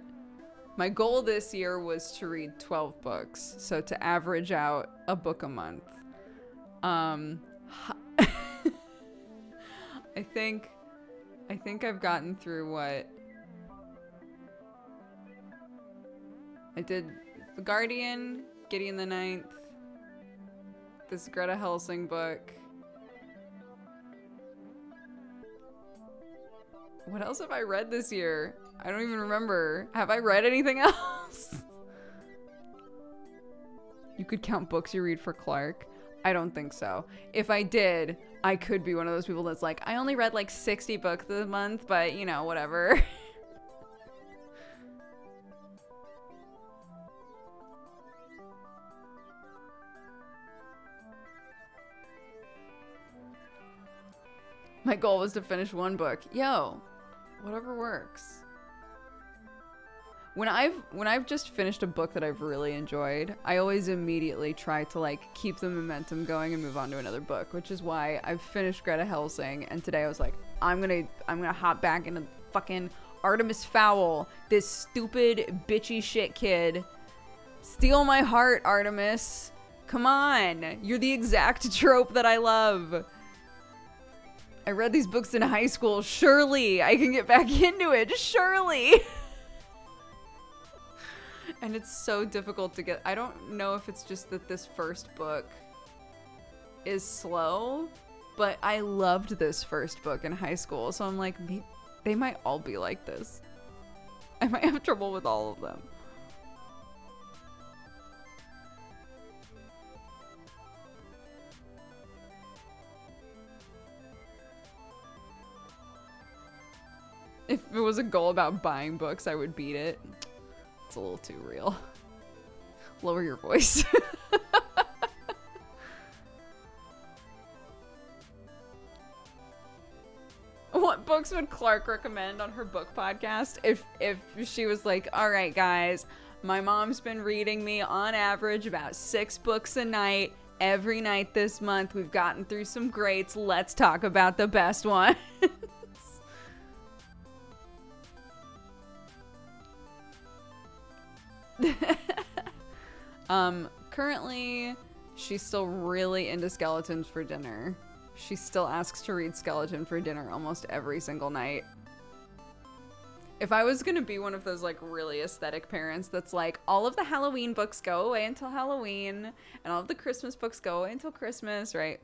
Speaker 1: My goal this year was to read 12 books. So to average out a book a month. I think I've gotten through what I did. The Guardian, Gideon the Ninth, this Greta Helsing book. What else have I read this year? I don't even remember. Have I read anything else? You could count books you read for Clark. I don't think so. If I did, I could be one of those people that's like, I only read like 60 books this month, but you know, whatever. My goal was to finish one book. Yo, whatever works. When I've just finished a book that I've really enjoyed, I always immediately try to like keep the momentum going and move on to another book, which is why I've finished Greta Helsing, and today I was like, I'm gonna hop back into fucking Artemis Fowl, this stupid bitchy shit kid. Steal my heart, Artemis. Come on, you're the exact trope that I love. I read these books in high school. Surely I can get back into it. Surely. And it's so difficult to get. I don't know if it's just that this first book is slow, but I loved this first book in high school. So I'm like, they might all be like this. I might have trouble with all of them. If it was a goal about buying books, I would beat it. It's a little too real. Lower your voice. What books would Clark recommend on her book podcast if she was like, all right, guys, my mom's been reading me on average about 6 books a night. Every night this month, we've gotten through some greats. Let's talk about the best one. Currently, she's still really into Skeletons for dinner. She still asks to read Skeleton for dinner almost every single night. If I was gonna be one of those like really aesthetic parents that's like, all of the Halloween books go away until Halloween and all of the Christmas books go away until Christmas, right?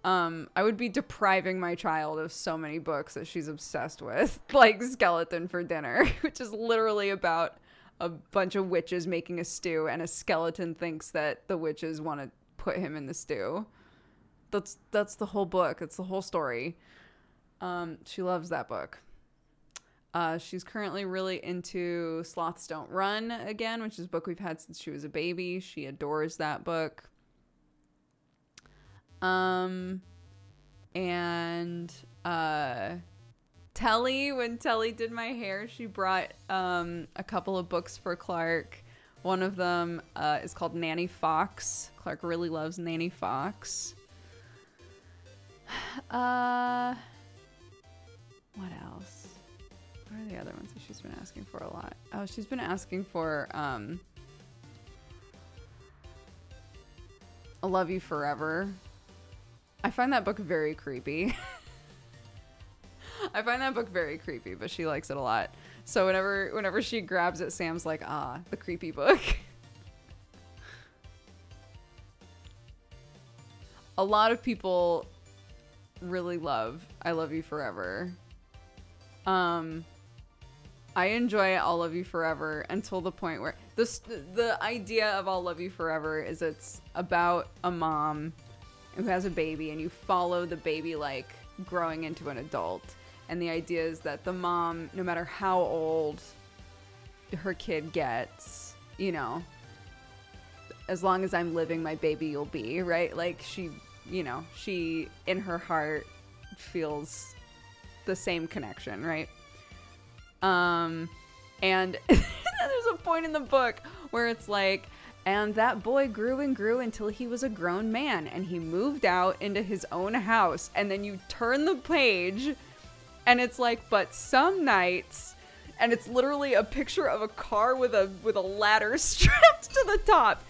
Speaker 1: I would be depriving my child of so many books that she's obsessed with, like Skeleton for Dinner, which is literally about a bunch of witches making a stew, and a skeleton thinks that the witches want to put him in the stew. That's the whole book. It's the whole story. She loves that book. She's currently really into Sloths Don't Run again, which is a book we've had since she was a baby. She adores that book. Telly, when Telly did my hair, she brought a couple of books for Clark. One of them is called Nanny Fox. Clark really loves Nanny Fox. What else? What are the other ones that she's been asking for a lot? Oh, she's been asking for I Love You Forever. I find that book very creepy. I find that book very creepy, but she likes it a lot. So whenever she grabs it, Sam's like, ah, the creepy book. A lot of people really love I Love You Forever. I enjoy I'll Love You Forever until the point where the idea of I'll Love You Forever is it's about a mom who has a baby, and you follow the baby like growing into an adult. And the idea is that the mom, no matter how old her kid gets, you know, as long as I'm living, my baby you'll be, right? Like she, you know, she in her heart feels the same connection, right? And there's a point in the book where it's like, and that boy grew and grew until he was a grown man, and he moved out into his own house. And then you turn the page, and it's like, but some nights, and it's literally a picture of a car with a ladder strapped to the top.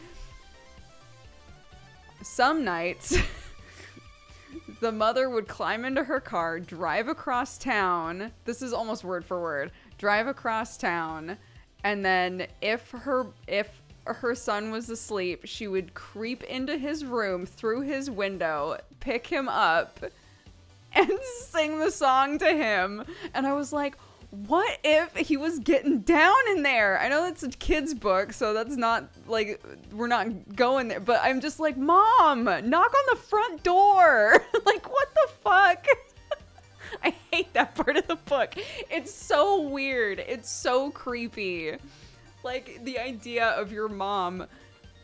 Speaker 1: Some nights, the mother would climb into her car, drive across town. This is almost word for word. Drive across town, and then if her son was asleep, she would creep into his room through his window, pick him up, and sing the song to him. And I was like, what if he was getting down in there? I know that's a kid's book, so that's not like, we're not going there, but I'm just like, Mom, knock on the front door. Like, what the fuck? I hate that part of the book. It's so weird. It's so creepy. Like, the idea of your mom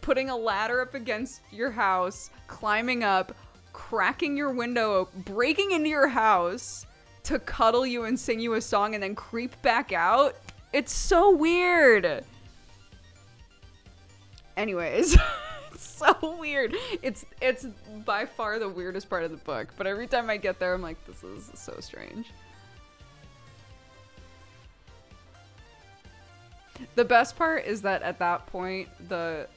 Speaker 1: putting a ladder up against your house, climbing up, cracking your window, breaking into your house to cuddle you and sing you a song and then creep back out. It's so weird. Anyways, it's so weird. It's by far the weirdest part of the book, but every time I get there, I'm like, this is so strange. The best part is that at that point, the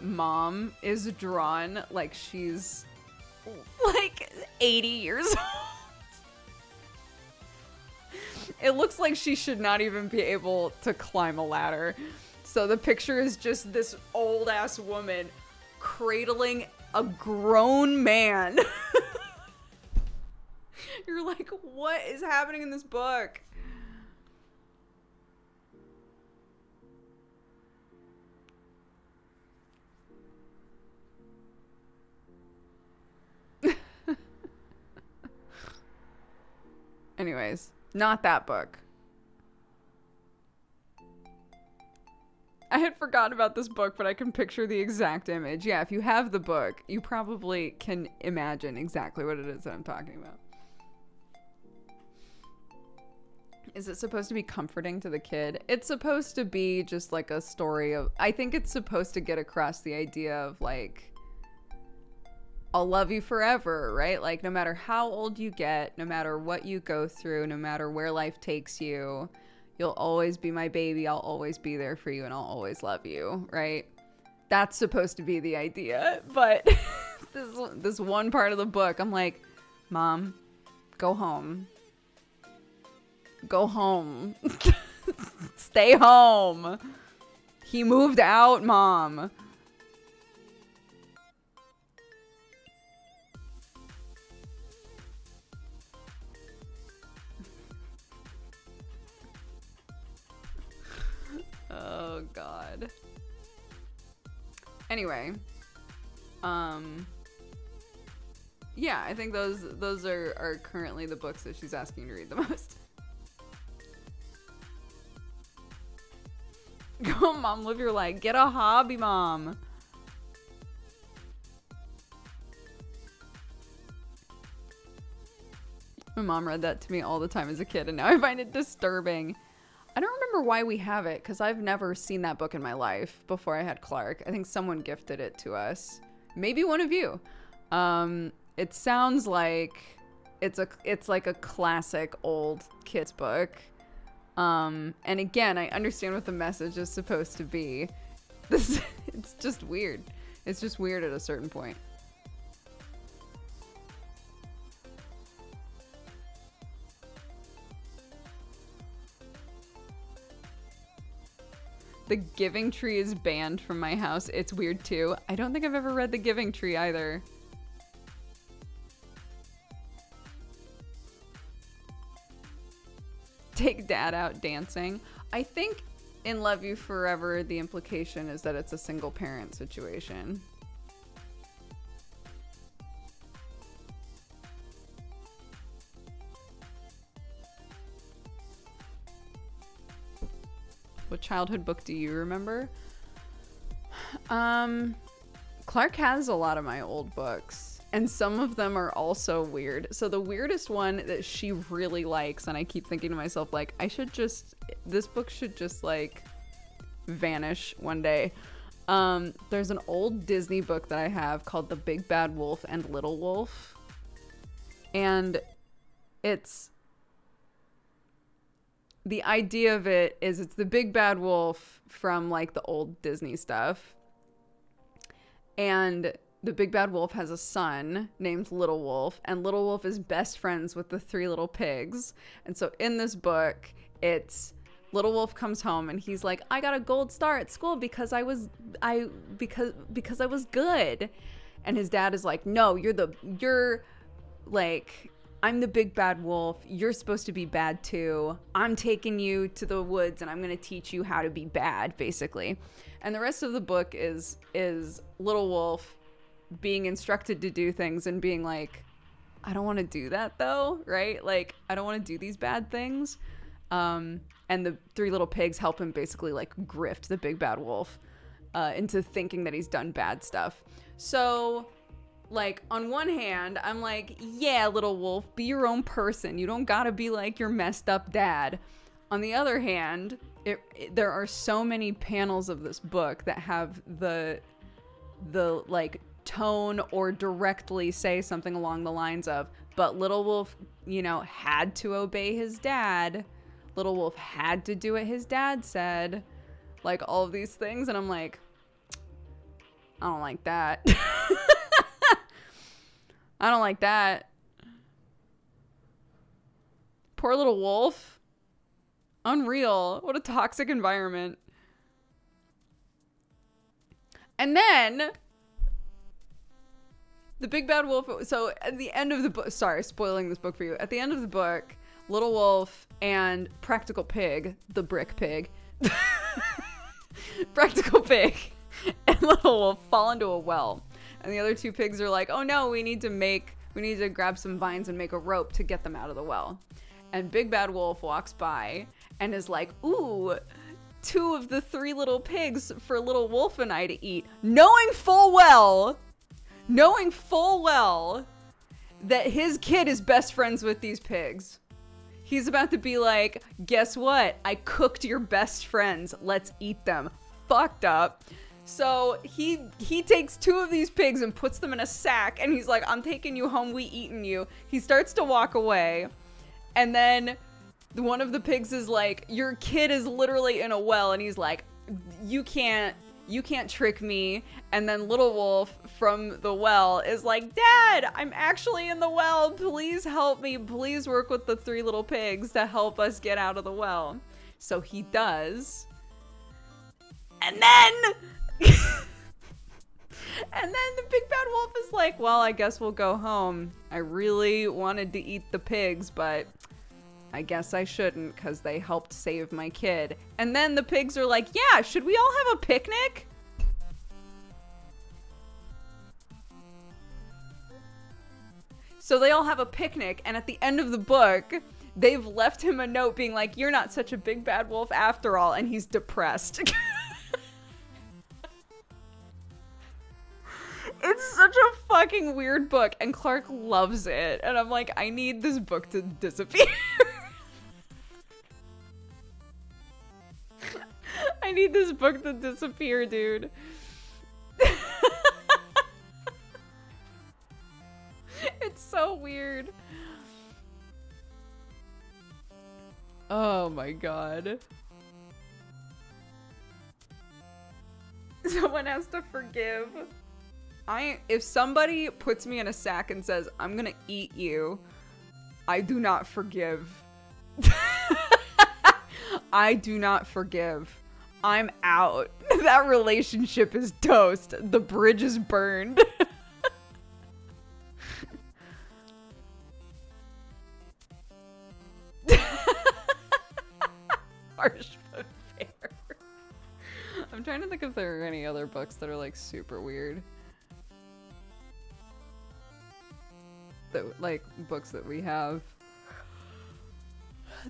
Speaker 1: mom is drawn like she's like 80 years old. It looks like she should not even be able to climb a ladder. So the picture is just this old ass woman cradling a grown man. You're like, what is happening in this book? Anyways, not that book. I had forgotten about this book, but I can picture the exact image. Yeah, if you have the book, you probably can imagine exactly what it is that I'm talking about. Is it supposed to be comforting to the kid? It's supposed to be just like a story of... I think it's supposed to get across the idea of like, I'll love you forever, right? Like no matter how old you get, no matter what you go through, no matter where life takes you, you'll always be my baby. I'll always be there for you and I'll always love you, right? That's supposed to be the idea. But this one part of the book, I'm like, Mom, go home. Go home. Stay home. He moved out, Mom. Oh God. Anyway, yeah, I think those are currently the books that she's asking to read the most. Go, Mom, live your life. Get a hobby, Mom. My mom read that to me all the time as a kid, and now I find it disturbing. I don't remember why we have it, because I've never seen that book in my life before I had Clark. I think someone gifted it to us. Maybe one of you. It sounds like it's like a classic old kids book. And again, I understand what the message is supposed to be. It's just weird. It's just weird at a certain point. The Giving Tree is banned from my house. It's weird too. I don't think I've ever read The Giving Tree either. Take Dad out dancing. I think in Love You Forever, the implication is that it's a single parent situation. What childhood book do you remember? Clark has a lot of my old books, and some of them are also weird. So the weirdest one that she really likes, and I keep thinking to myself, like, this book should just like vanish one day. There's an old Disney book that I have called The Big Bad Wolf and Little Wolf. And the idea of it is it's the big bad wolf from like the old Disney stuff. And the big bad wolf has a son named Little Wolf, and Little Wolf is best friends with the three little pigs. And so in this book, it's Little Wolf comes home and he's like, I got a gold star at school because I was good. And his dad is like, no, you're like, I'm the big bad wolf. You're supposed to be bad too. I'm taking you to the woods and I'm going to teach you how to be bad, basically. And the rest of the book is Little Wolf being instructed to do things and being like, I don't want to do that though, right? Like, I don't want to do these bad things. And the three little pigs help him basically like grift the big bad wolf into thinking that he's done bad stuff. So like, on one hand, I'm like, yeah, Little Wolf, be your own person. You don't gotta be like your messed up dad. On the other hand, there are so many panels of this book that have the like tone or directly say something along the lines of, but Little Wolf, you know, had to obey his dad. Little Wolf had to do what his dad said. Like, all of these things. And I'm like, I don't like that. I don't like that. Poor little wolf. Unreal. What a toxic environment. And then the big bad wolf. So at the end of the book, sorry, spoiling this book for you. At the end of the book, Little Wolf and Practical Pig, the brick pig, Practical Pig and Little Wolf fall into a well. And the other two pigs are like, oh no, we need to grab some vines and make a rope to get them out of the well. And Big Bad Wolf walks by and is like, ooh, 2 of the 3 little pigs for little wolf and I to eat, knowing full well that his kid is best friends with these pigs. He's about to be like, guess what? I cooked your best friends. Let's eat them. Fucked up. So he takes 2 of these pigs and puts them in a sack, and he's like, I'm taking you home, we eating you. He starts to walk away, and then one of the pigs is like, your kid is literally in a well, and he's like, you can't trick me. And then little wolf from the well is like, Dad, I'm actually in the well. Please help me. Please work with the 3 little pigs to help us get out of the well. So he does. And then and then the Big Bad Wolf is like, well, I guess we'll go home. I really wanted to eat the pigs, but I guess I shouldn't because they helped save my kid. And then the pigs are like, yeah, should we all have a picnic? So they all have a picnic, and at the end of the book, they've left him a note being like, you're not such a big bad wolf after all, and he's depressed. It's such a fucking weird book, and Clark loves it. And I'm like, I need this book to disappear. I need this book to disappear, dude. It's so weird. Oh my god. Someone has to forgive. If somebody puts me in a sack and says, I'm gonna eat you, I do not forgive. I do not forgive. I'm out. That relationship is toast. The bridge is burned. Harsh but fair. I'm trying to think if there are any other books that are like super weird. That, like, books that we have.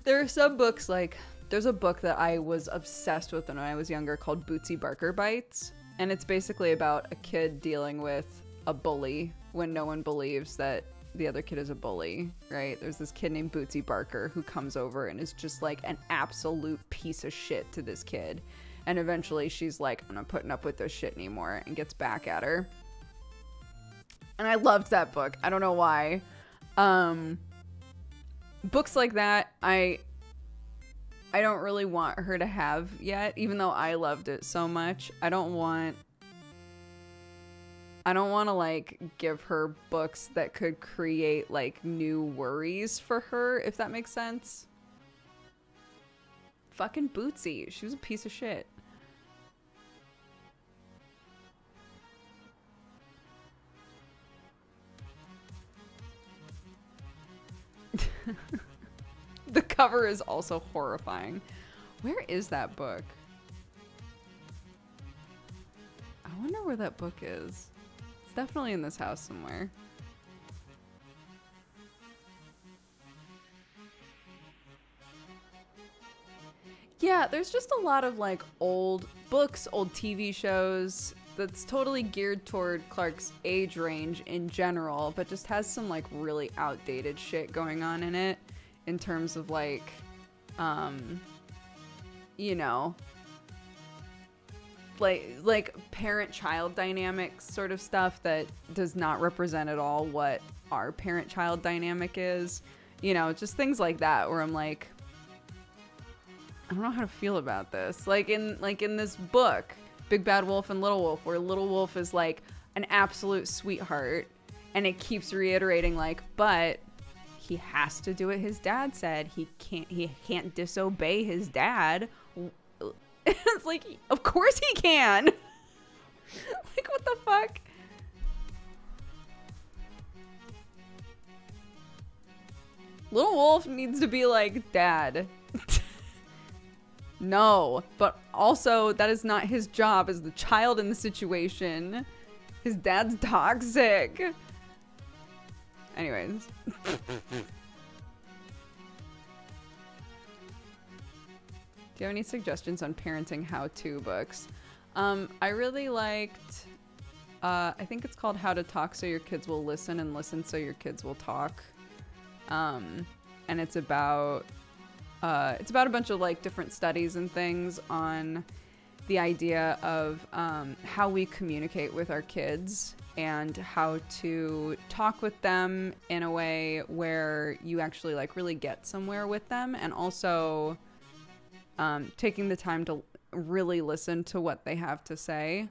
Speaker 1: There are some books, like, there's a book that I was obsessed with when I was younger called Bootsy Barker Bites. And it's basically about a kid dealing with a bully when no one believes that the other kid is a bully, right? There's this kid named Bootsy Barker who comes over and is just like an absolute piece of shit to this kid. And eventually she's like, I'm not putting up with this shit anymore, and gets back at her. And I loved that book. I don't know why. Books like that, I don't really want her to have yet, even though I loved it so much. I don't want to like give her books that could create like new worries for her, if that makes sense. Fucking Bootsy. She was a piece of shit. The cover is also horrifying. Where is that book? I wonder where that book is. It's definitely in this house somewhere. Yeah, there's just a lot of like old books, old TV shows that's totally geared toward Clark's age range in general, but just has some like really outdated shit going on in it in terms of like, you know, like parent-child dynamics sort of stuff that does not represent at all what our parent-child dynamic is. You know, just things like that where I'm like, I don't know how to feel about this. Like in this book, Big Bad Wolf and Little Wolf, where Little Wolf is like an absolute sweetheart, and it keeps reiterating like, but he has to do what his dad said. He can't disobey his dad. It's like, of course he can. Like, what the fuck? Little Wolf needs to be like, Dad. No, but also that is not his job as the child in the situation. His dad's toxic. Anyways. Do you have any suggestions on parenting how-to books? I really liked, I think it's called How to Talk So Your Kids Will Listen and Listen So Your Kids Will Talk. And it's about a bunch of like different studies and things on the idea of how we communicate with our kids and how to talk with them in a way where you actually like really get somewhere with them, and also taking the time to really listen to what they have to say,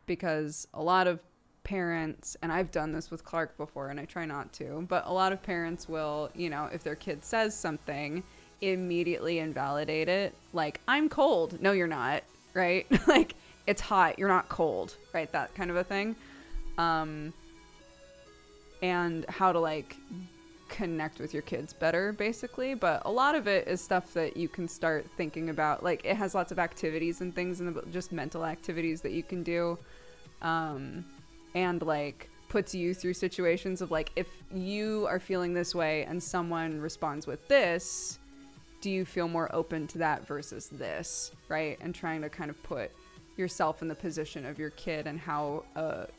Speaker 1: because a lot of parents, and I've done this with Clark before and I try not to, but a lot of parents will, you know, if their kid says something, immediately invalidate it. Like, I'm cold. No, you're not. Right? Like, it's hot. You're not cold. Right? That kind of a thing. And how to like connect with your kids better, basically. But a lot of it is stuff that you can start thinking about. Like, it has lots of activities and things in the book, just mental activities that you can do. And like puts you through situations of like, if you are feeling this way and someone responds with this, do you feel more open to that versus this, right? And trying to kind of put yourself in the position of your kid and how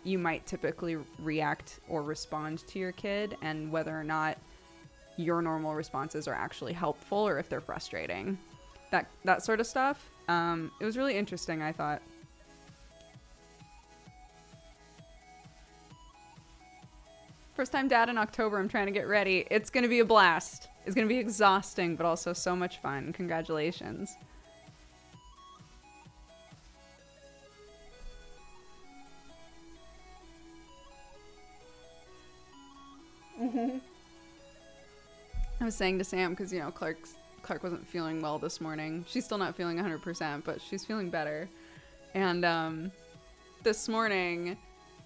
Speaker 1: you might typically react or respond to your kid, and whether or not your normal responses are actually helpful or if they're frustrating. That sort of stuff. It was really interesting, I thought. First time dad in October. I'm trying to get ready. It's going to be a blast. It's going to be exhausting, but also so much fun. Congratulations. I was saying to Sam, because, you know, Clark wasn't feeling well this morning. She's still not feeling 100%, but she's feeling better. And this morning,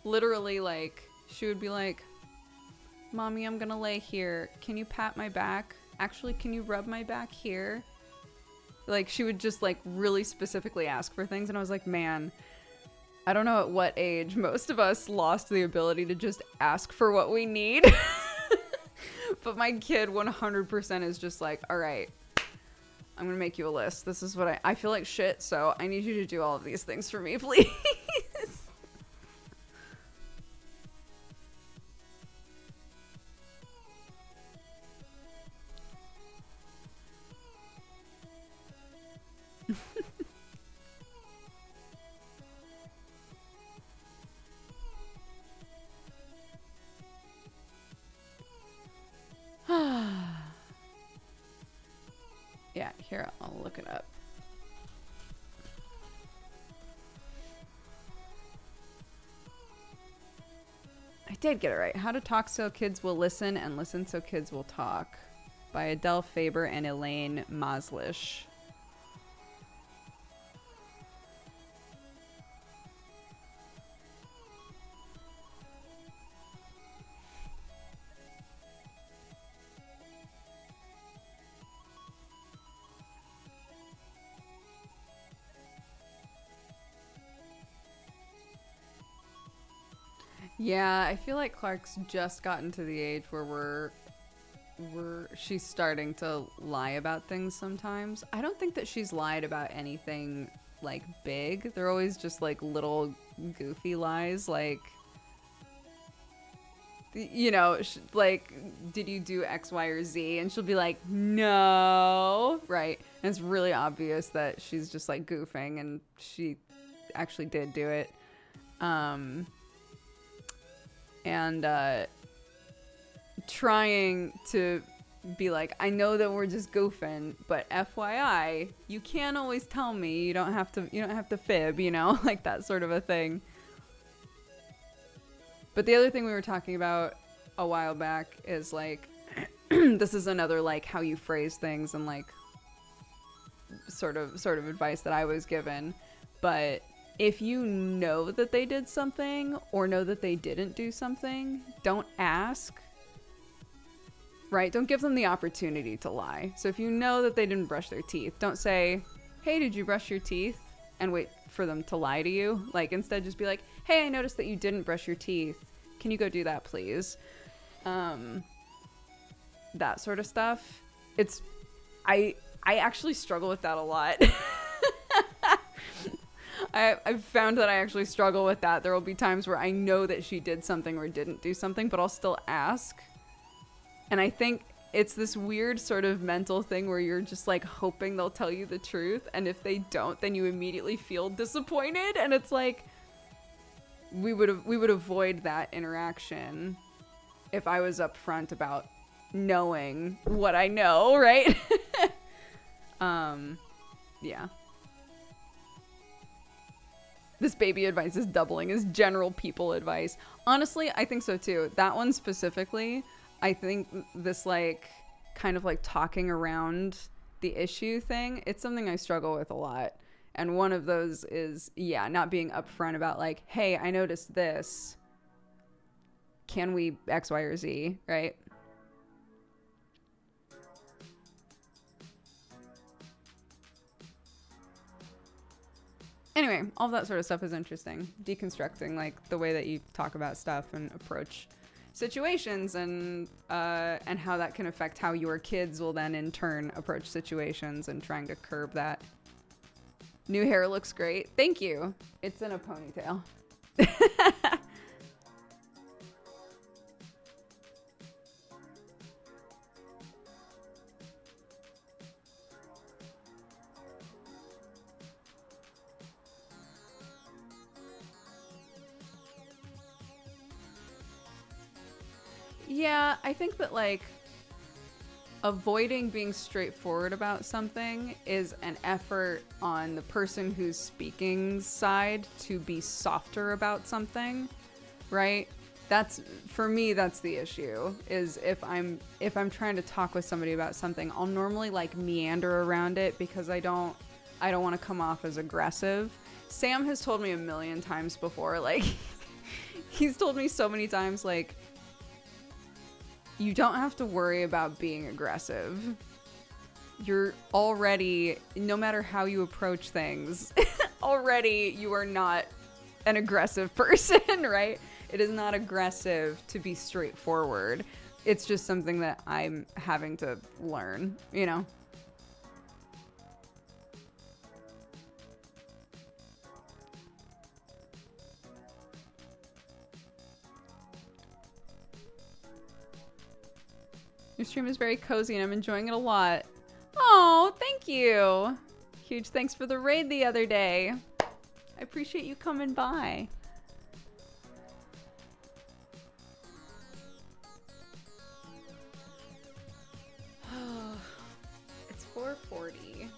Speaker 1: literally, like, she would be like, Mommy, I'm gonna lay here. Can you pat my back? Actually, can you rub my back here? Like, she would just, like, really specifically ask for things. And I was like, man, I don't know at what age most of us lost the ability to just ask for what we need. But my kid 100% is just like, all right, I'm gonna make you a list. This is what I feel like shit, so I need you to do all of these things for me, please. Yeah, here, I'll look it up. I did get it right. How to Talk So Kids Will Listen and Listen So Kids Will Talk by Adele Faber and Elaine Maslish. Yeah, I feel like Clark's just gotten to the age where she's starting to lie about things sometimes. I don't think that she's lied about anything like big. They're always just like little goofy lies, like, you know, like, did you do X, Y, or Z? And she'll be like, no, right? And it's really obvious that she's just like goofing, and she actually did do it. And trying to be like, I know that we're just goofing, but FYI, you can't always tell me. You don't have to fib, you know, like that sort of a thing. But the other thing we were talking about a while back is like, this is another like how you phrase things and like sort of advice that I was given. But if you know that they did something or know that they didn't do something, don't ask, right? Don't give them the opportunity to lie. So if you know that they didn't brush their teeth, don't say, hey, did you brush your teeth? And wait for them to lie to you. Like, instead just be like, hey, I noticed that you didn't brush your teeth. Can you go do that, please? That sort of stuff. I actually struggle with that a lot. I've found that I actually struggle with that. There will be times where I know that she did something or didn't do something, but I'll still ask. And I think it's this weird sort of mental thing where you're just like hoping they'll tell you the truth. And if they don't, then you immediately feel disappointed. And it's like, we would avoid that interaction if I was upfront about knowing what I know, right? Yeah. This baby advice is doubling as general people advice. Honestly, I think so too. That one specifically, I think this like kind of like talking around the issue thing, it's something I struggle with a lot. And one of those is, yeah, not being upfront about like, hey, I noticed this. Can we X, Y, or Z, right? Anyway, all that sort of stuff is interesting. Deconstructing like the way that you talk about stuff and approach situations, and how that can affect how your kids will then in turn approach situations, and trying to curb that. New hair looks great. Thank you. It's in a ponytail. Yeah, I think that like avoiding being straightforward about something is an effort on the person who's speaking's side to be softer about something, right? That's, for me, that's the issue, is if I'm trying to talk with somebody about something, I'll normally like meander around it because I don't want to come off as aggressive. Sam has told me a million times before, like he's told me so many times, like, you don't have to worry about being aggressive. You're already, no matter how you approach things, already you are not an aggressive person, right? It is not aggressive to be straightforward. It's just something that I'm having to learn, you know? Your stream is very cozy and I'm enjoying it a lot. Oh, thank you. Huge thanks for the raid the other day. I appreciate you coming by. It's 4:40.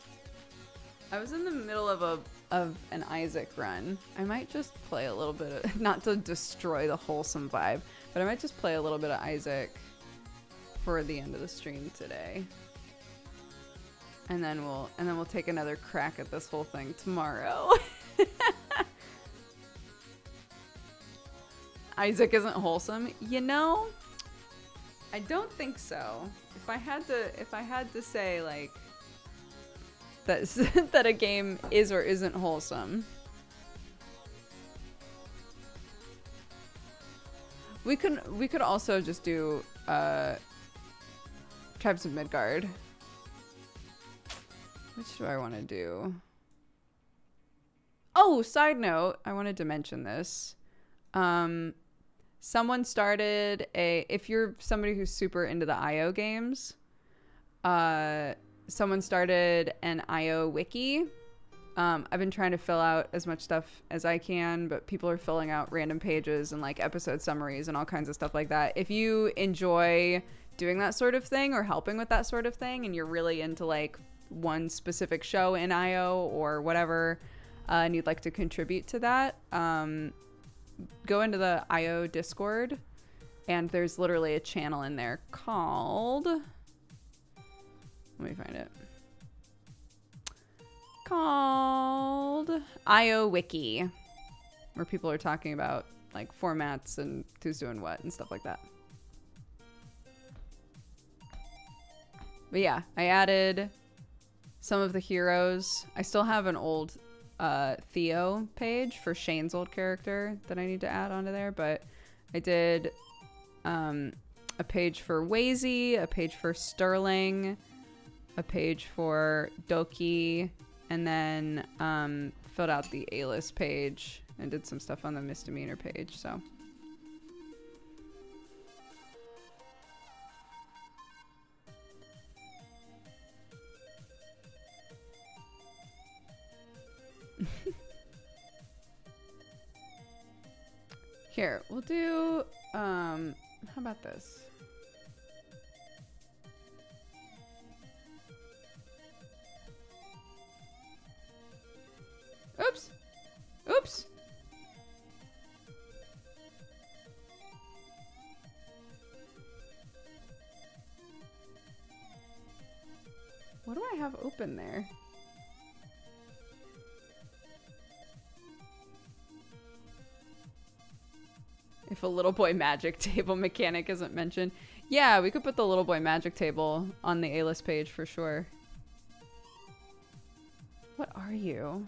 Speaker 1: I was in the middle of an Isaac run. I might just play a little bit of, not to destroy the wholesome vibe, but I might just play a little bit of Isaac for the end of the stream today. And then we'll take another crack at this whole thing tomorrow. Isaac isn't wholesome, you know? I don't think so. If I had to say like that that a game is or isn't wholesome. We could also just do Tribes of Midgard. Which do I want to do? Oh, side note, I wanted to mention this. Someone started if you're somebody who's super into the IO games, someone started an IO wiki. I've been trying to fill out as much stuff as I can, but people are filling out random pages and like episode summaries and all kinds of stuff like that. If you enjoy doing that sort of thing or helping with that sort of thing, and you're really into like one specific show in IO or whatever, and you'd like to contribute to that, go into the IO Discord, and there's literally a channel in there called, let me find it, called IO Wiki, where people are talking about like formats and who's doing what and stuff like that. But yeah, I added some of the heroes. I still have an old Theo page for Shane's old character that I need to add onto there, but I did a page for Wazy, a page for Sterling, a page for Doki, and then filled out the A-list page and did some stuff on the misdemeanor page, so. Here, we'll do, how about this? Oops. Oops. What do I have open there? If a little boy magic table mechanic isn't mentioned. Yeah, we could put the little boy magic table on the A-list page for sure. What are you?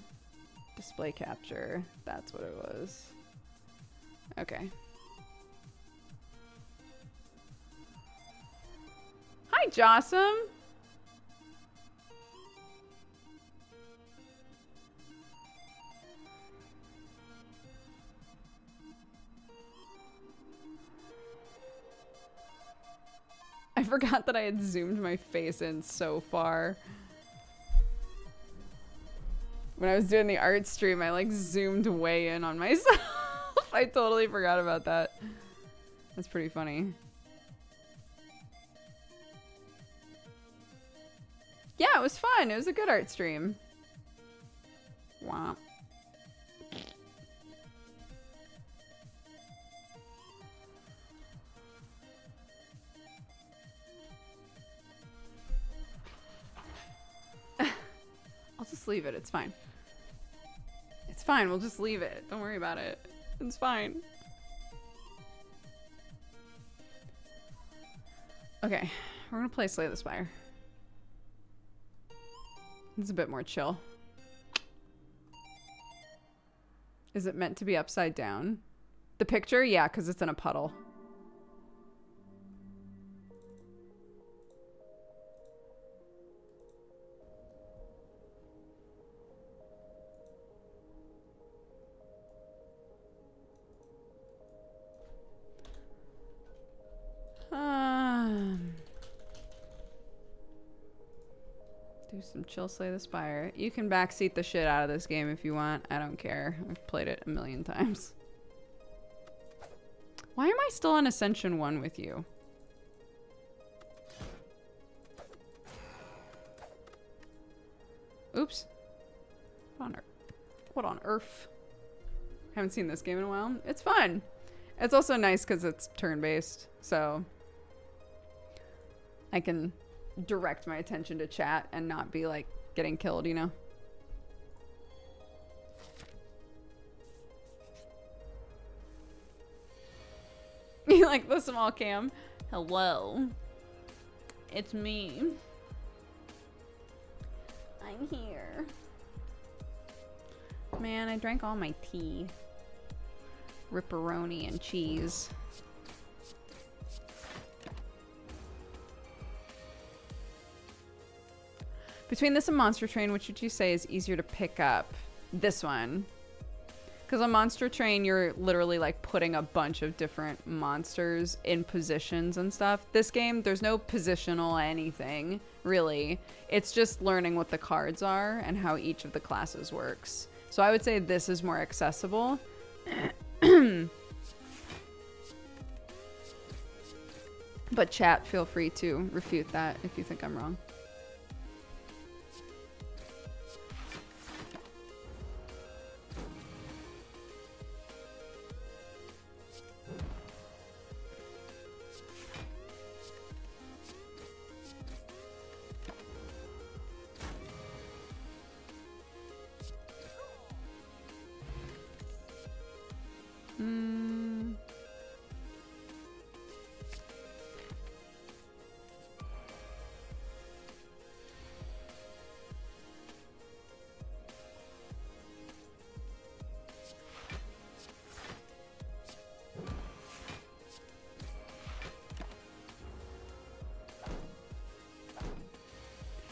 Speaker 1: Display capture. That's what it was. Okay. Hi, Jossum. I forgot that I had zoomed my face in so far. When I was doing the art stream, I like zoomed way in on myself. I totally forgot about that. That's pretty funny. Yeah, it was fun. It was a good art stream. Wow. I'll just leave it. It's fine. It's fine. We'll just leave it. Don't worry about it. It's fine. Okay. We're going to play Slay the Spire. It's a bit more chill. Is it meant to be upside down? The picture? Yeah, because it's in a puddle. Do some chill Slay the Spire. You can backseat the shit out of this game if you want. I don't care. I've played it a million times. Why am I still on Ascension 1 with you? Oops. What on earth? Haven't seen this game in a while. It's fun. It's also nice because it's turn-based, so I can direct my attention to chat and not be like getting killed, you know? You like the small cam? Hello. It's me. I'm here. Man, I drank all my tea. Ripperoni and cheese. Between this and Monster Train, which would you say is easier to pick up? This one. Because on Monster Train, you're literally like putting a bunch of different monsters in positions and stuff. This game, there's no positional anything, really. It's just learning what the cards are and how each of the classes works. So I would say this is more accessible. But chat, feel free to refute that if you think I'm wrong.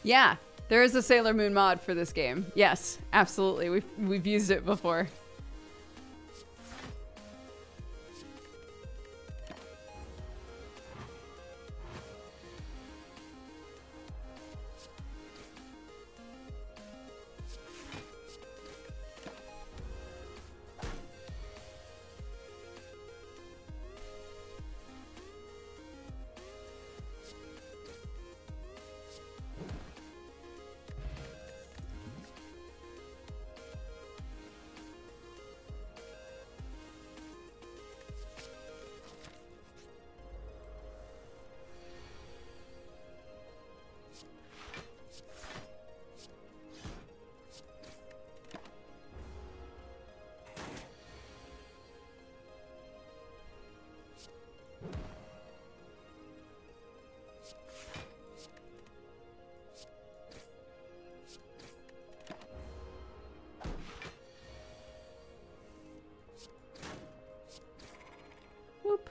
Speaker 1: Yeah, there is a Sailor Moon mod for this game. Yes, absolutely. We've used it before. Whoop.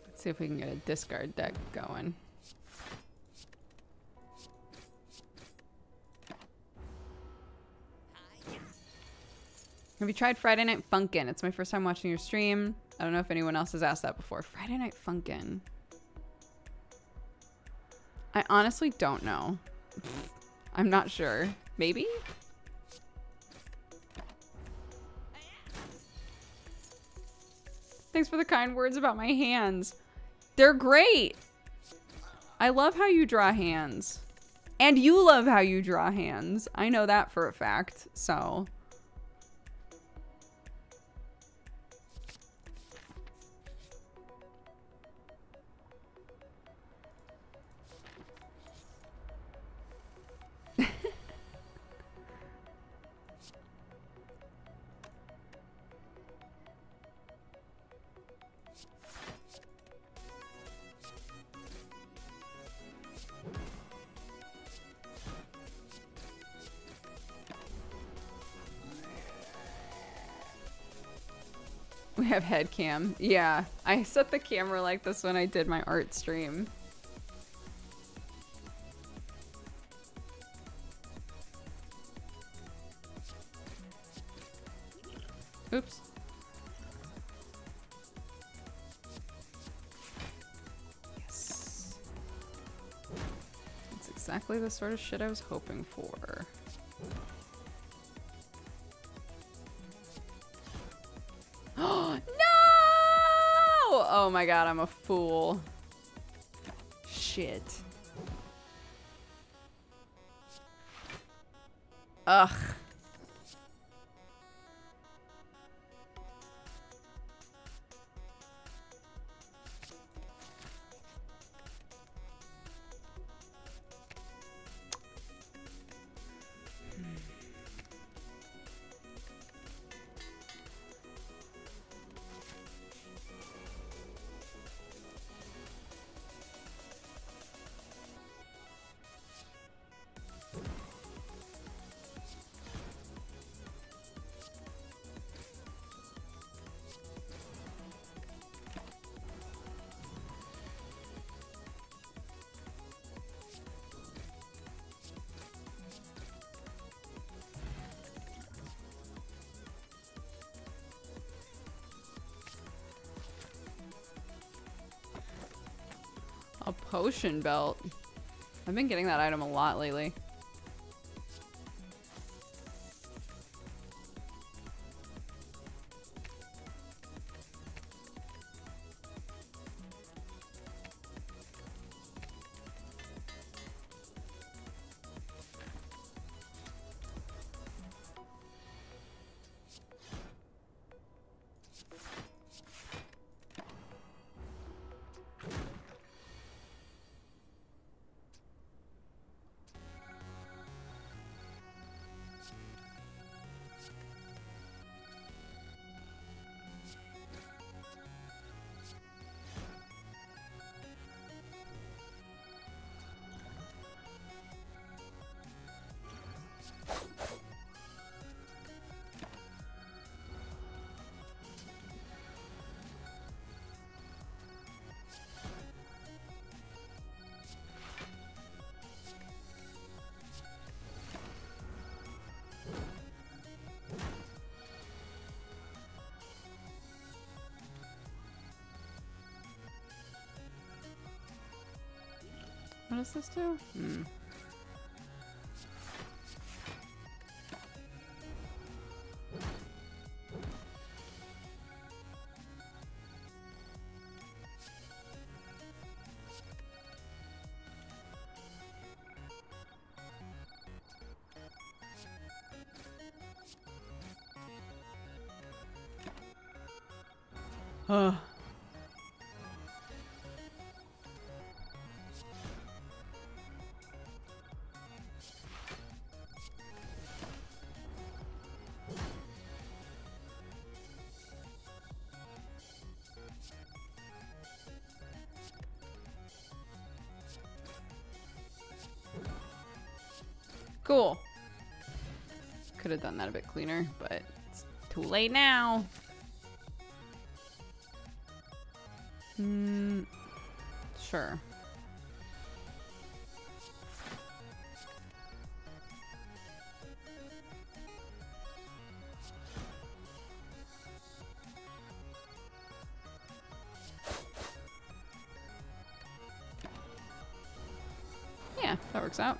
Speaker 1: Let's see if we can get a discard deck going. Have you tried Friday Night Funkin'? It's my first time watching your stream. I don't know if anyone else has asked that before. Friday Night Funkin'. I honestly don't know. I'm not sure. Maybe? Thanks for the kind words about my hands. They're great. I love how you draw hands. And you love how you draw hands. I know that for a fact, so... We have head cam. Yeah, I set the camera like this when I did my art stream. Oops. Yes. That's exactly the sort of shit I was hoping for. No! Oh my god, I'm a fool. Shit. Ugh. A potion belt. I've been getting that item a lot lately. What does this do? Cool. Could have done that a bit cleaner, but it's too late now. Sure. Yeah, that works out.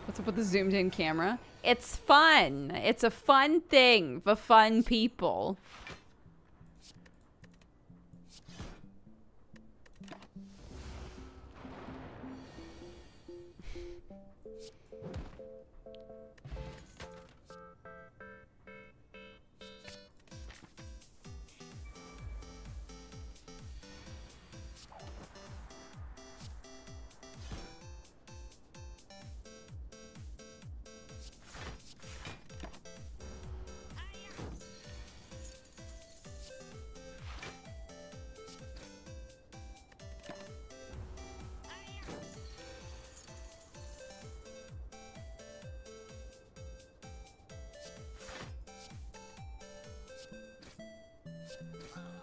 Speaker 1: What's up with the zoomed in camera? It's fun. It's a fun thing for fun people.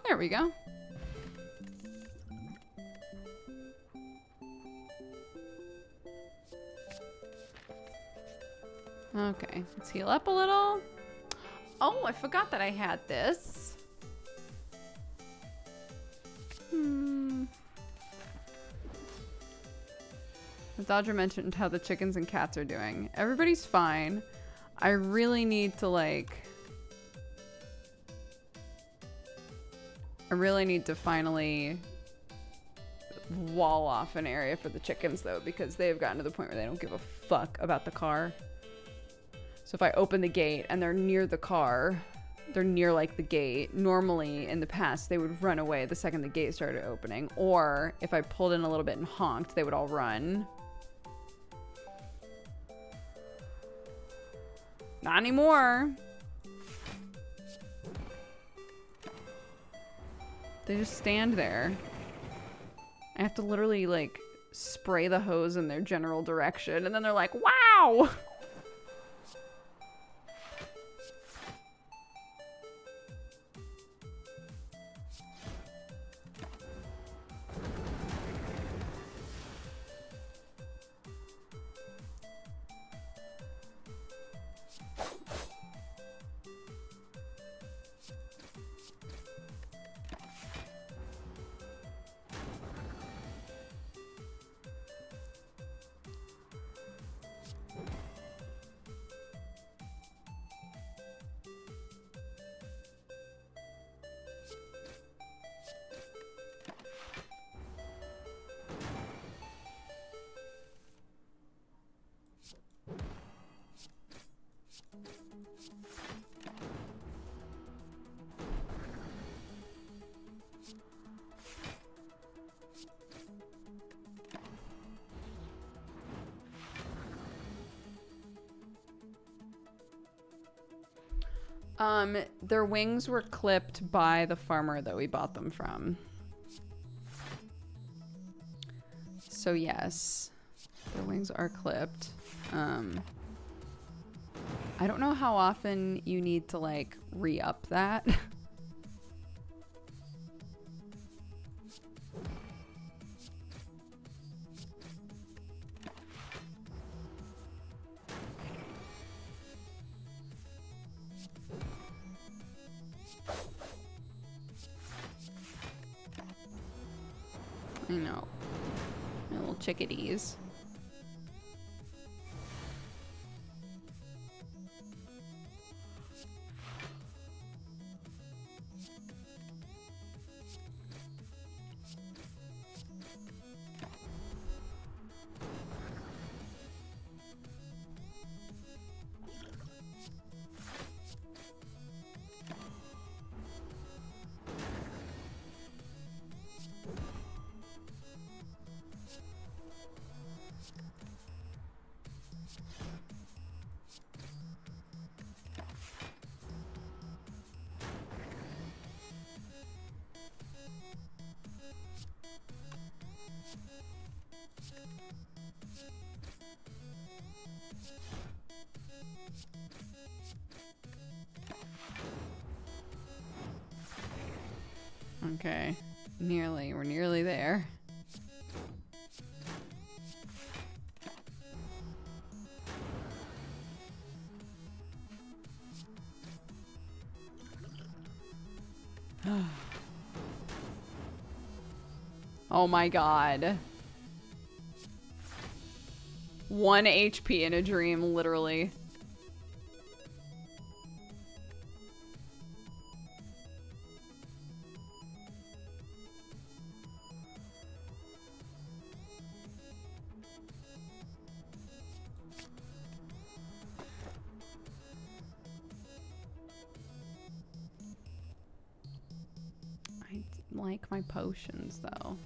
Speaker 1: There we go. Okay, let's heal up a little. Oh, I forgot that I had this. The Dodger mentioned how the chickens and cats are doing. Everybody's fine. I really need to finally wall off an area for the chickens though, because they've gotten to the point where they don't give a fuck about the car. So if I open the gate and they're near the car, they're near like the gate, normally in the past they would run away the second the gate started opening, or if I pulled in a little bit and honked, they would all run. Not anymore. They just stand there. I have to literally like spray the hose in their general direction and then they're like, wow! Their wings were clipped by the farmer that we bought them from. So yes, their wings are clipped. I don't know how often you need to like re-up that. I know. My little chickadees. Okay, we're nearly there. Oh my god. 1 HP in a dream, literally. Like my potions though,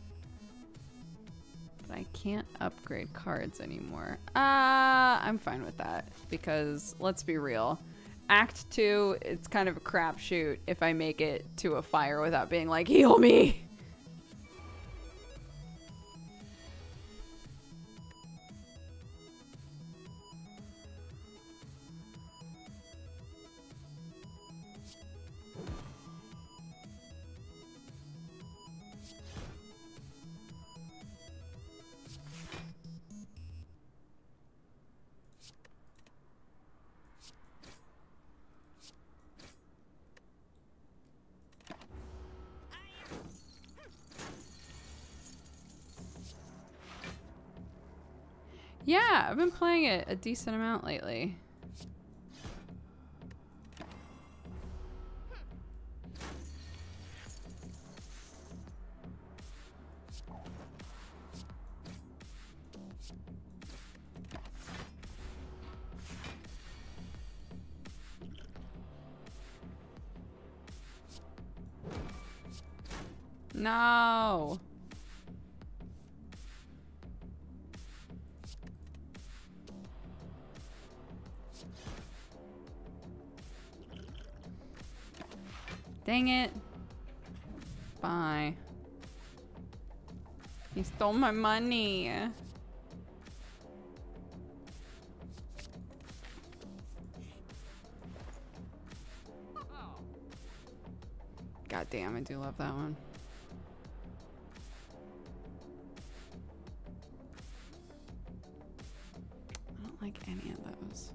Speaker 1: but I can't upgrade cards anymore. I'm fine with that because let's be real, Act 2, it's kind of a crapshoot if I make it to a fire without being like, heal me. Yeah, I've been playing it a decent amount lately. No. Dang it. Bye. He stole my money. God damn, I do love that one. I don't like any of those.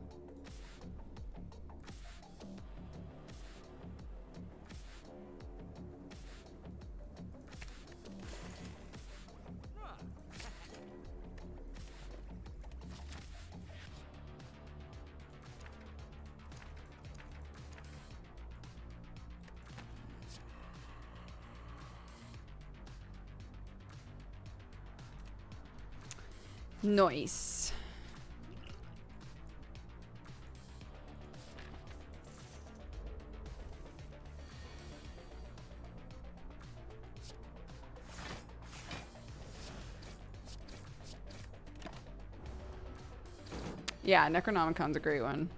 Speaker 1: Nice. Yeah, Necronomicon's a great one.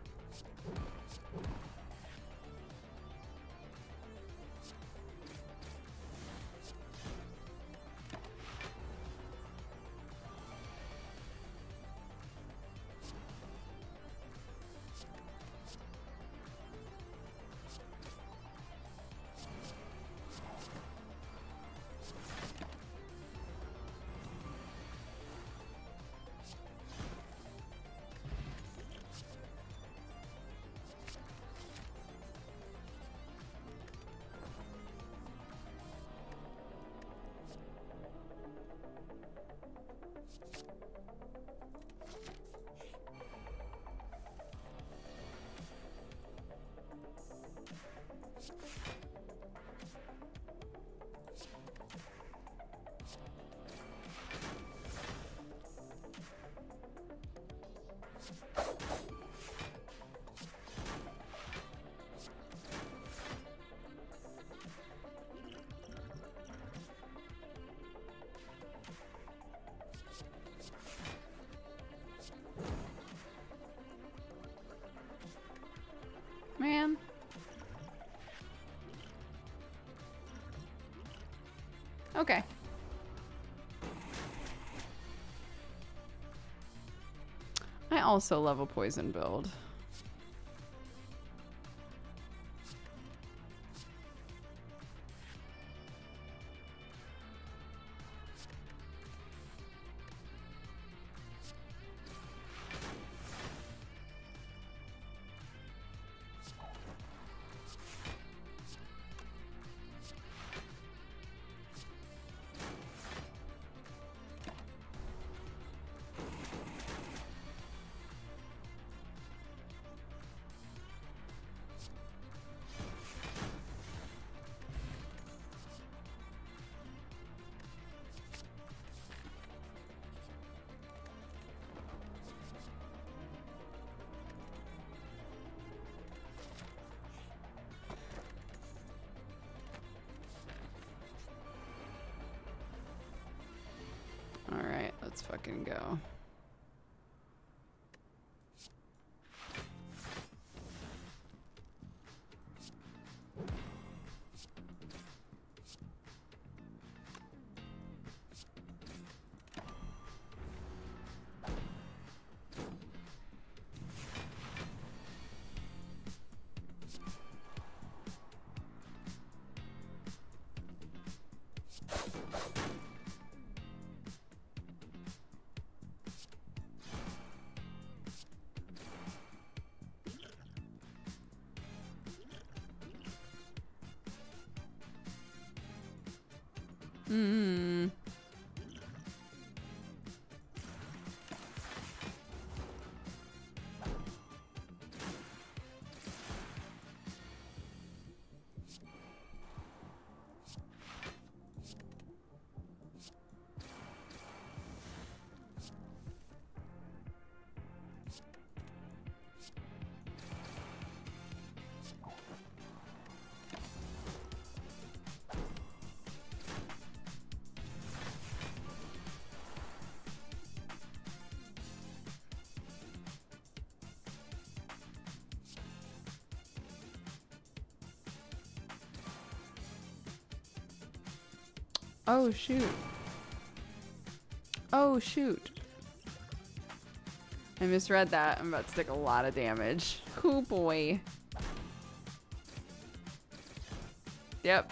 Speaker 1: Man. Okay. I also love a poison build. Alright, let's fucking go. Hmm. Oh, shoot. Oh, shoot. I misread that. I'm about to take a lot of damage. Oh, boy. Yep.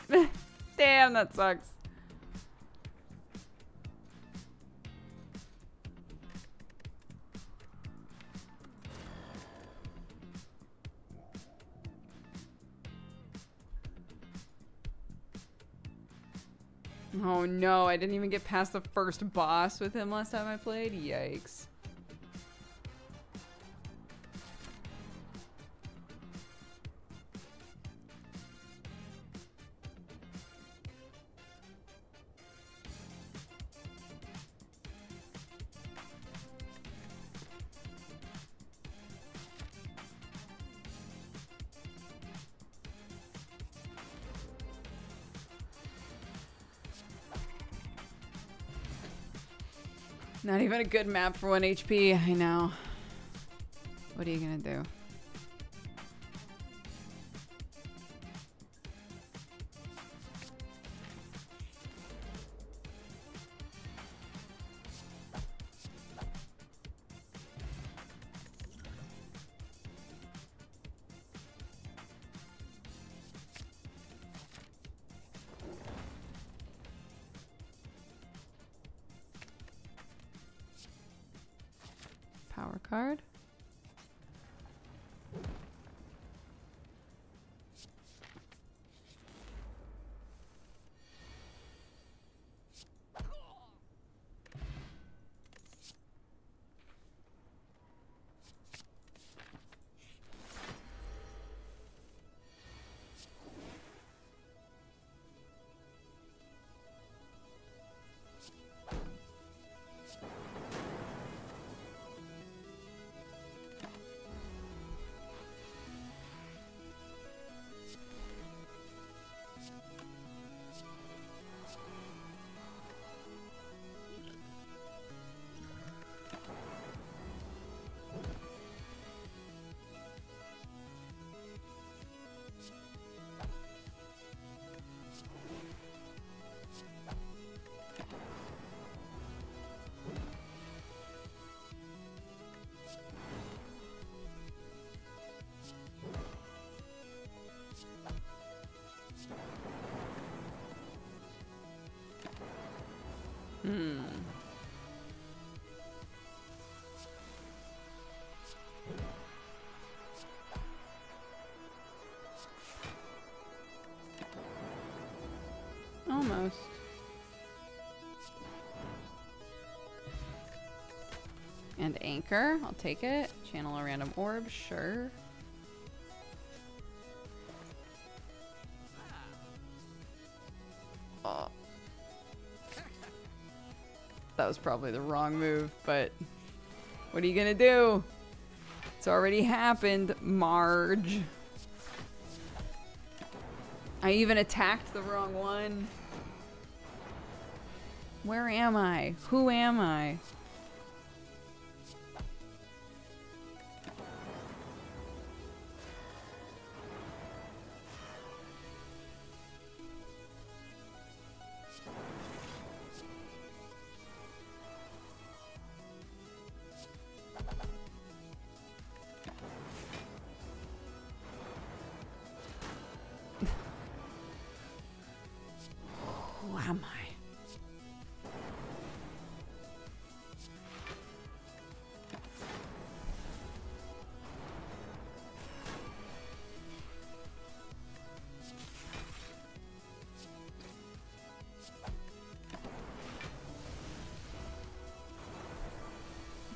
Speaker 1: Damn, that sucks. Oh no, I didn't even get past the first boss with him last time I played. Yikes. Not even a good map for 1 HP, I know. What are you gonna do? Power card. Hmm. Almost. And anchor, I'll take it. Channel a random orb, sure. Oh. That was probably the wrong move, but what are you gonna do? It's already happened, Marge. I even attacked the wrong one. Where am I? Who am I? Who am I?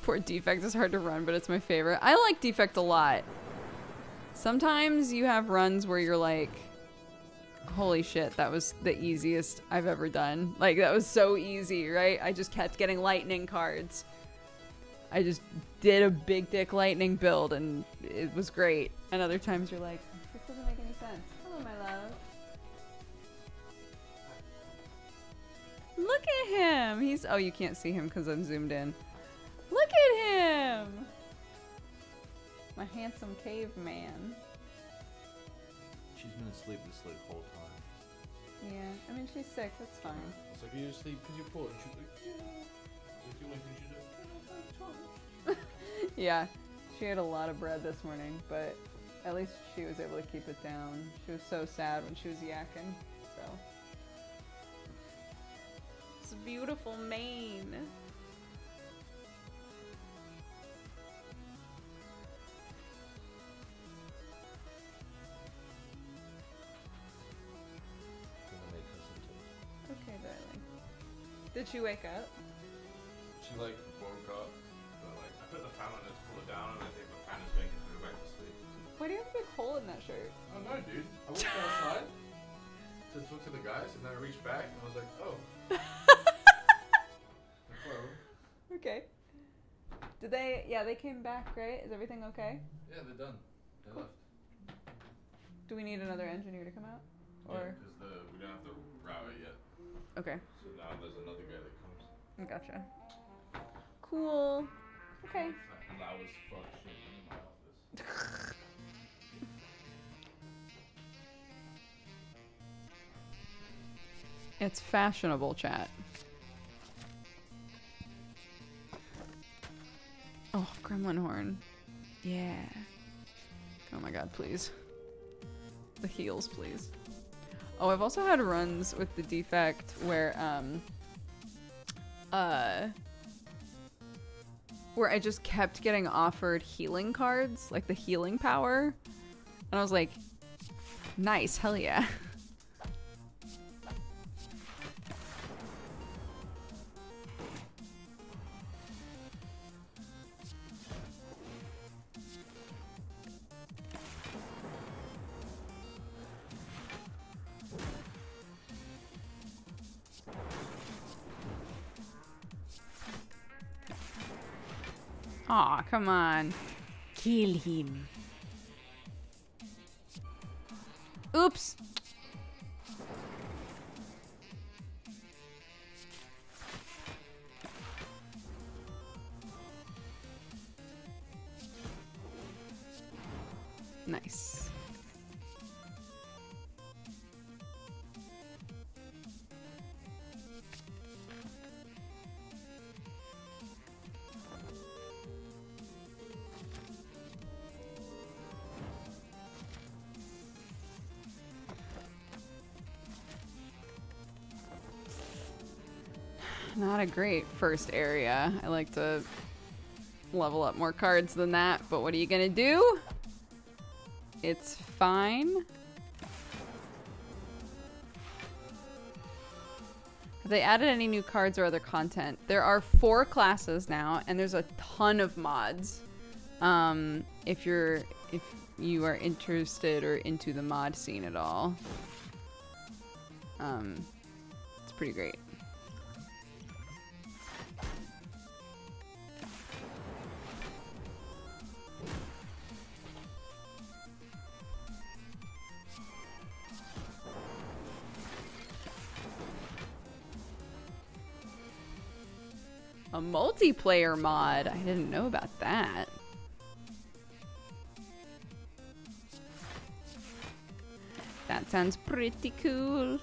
Speaker 1: Poor Defect is hard to run, but it's my favorite. I like Defect a lot. Sometimes you have runs where you're like, holy shit, that was the easiest I've ever done. Like, that was so easy, right? I just kept getting lightning cards. I just did a big dick lightning build and it was great. And other times you're like, this doesn't make any sense. Hello, my love. Look at him. He's, oh, you can't see him because I'm zoomed in. Look at him. My handsome caveman.
Speaker 2: She's been asleep this like whole time.
Speaker 1: Yeah, I mean, she's sick. That's fine.
Speaker 2: It's like, are you asleep because you're poor? And she's like, yeah. Like, you went and she's like,
Speaker 1: Yeah, she had a lot of bread this morning, but at least she was able to keep it down. She was so sad when she was yakking, so. It's a beautiful mane. Okay, darling. Did she wake up?
Speaker 2: she like woke up, but like I put the fan on it to cool it down, and I think the fan is making her go back to sleep.
Speaker 1: Why do you have a big hole in that shirt?
Speaker 2: Oh no, dude! I walked outside to talk to the guys, and then I reached back, and I was like, oh. Hello.
Speaker 1: Okay. Did they? Yeah, they came back, right? Is everything okay?
Speaker 2: Yeah, they're done. They left.
Speaker 1: Do we need another engineer to come out? Or
Speaker 2: because we don't have to route it yet.
Speaker 1: okay.
Speaker 2: So now there's another guy that comes.
Speaker 1: Gotcha. Cool. Okay.
Speaker 2: Loud as fuck shit in my office.
Speaker 1: It's fashionable, chat. Oh, gremlin horn. Yeah. Oh my god, please. The heals, please. Oh, I've also had runs with the defect where where I just kept getting offered healing cards, like the healing power. And I was like, nice, hell yeah. Aw, come on. Kill him. Oops. Nice. Not a great first area. I like to level up more cards than that, but what are you gonna do? It's fine. Have they added any new cards or other content? There are 4 classes now, and there's a ton of mods. If you are interested or into the mod scene at all. It's pretty great. A multiplayer mod. I didn't know about that. That sounds pretty cool.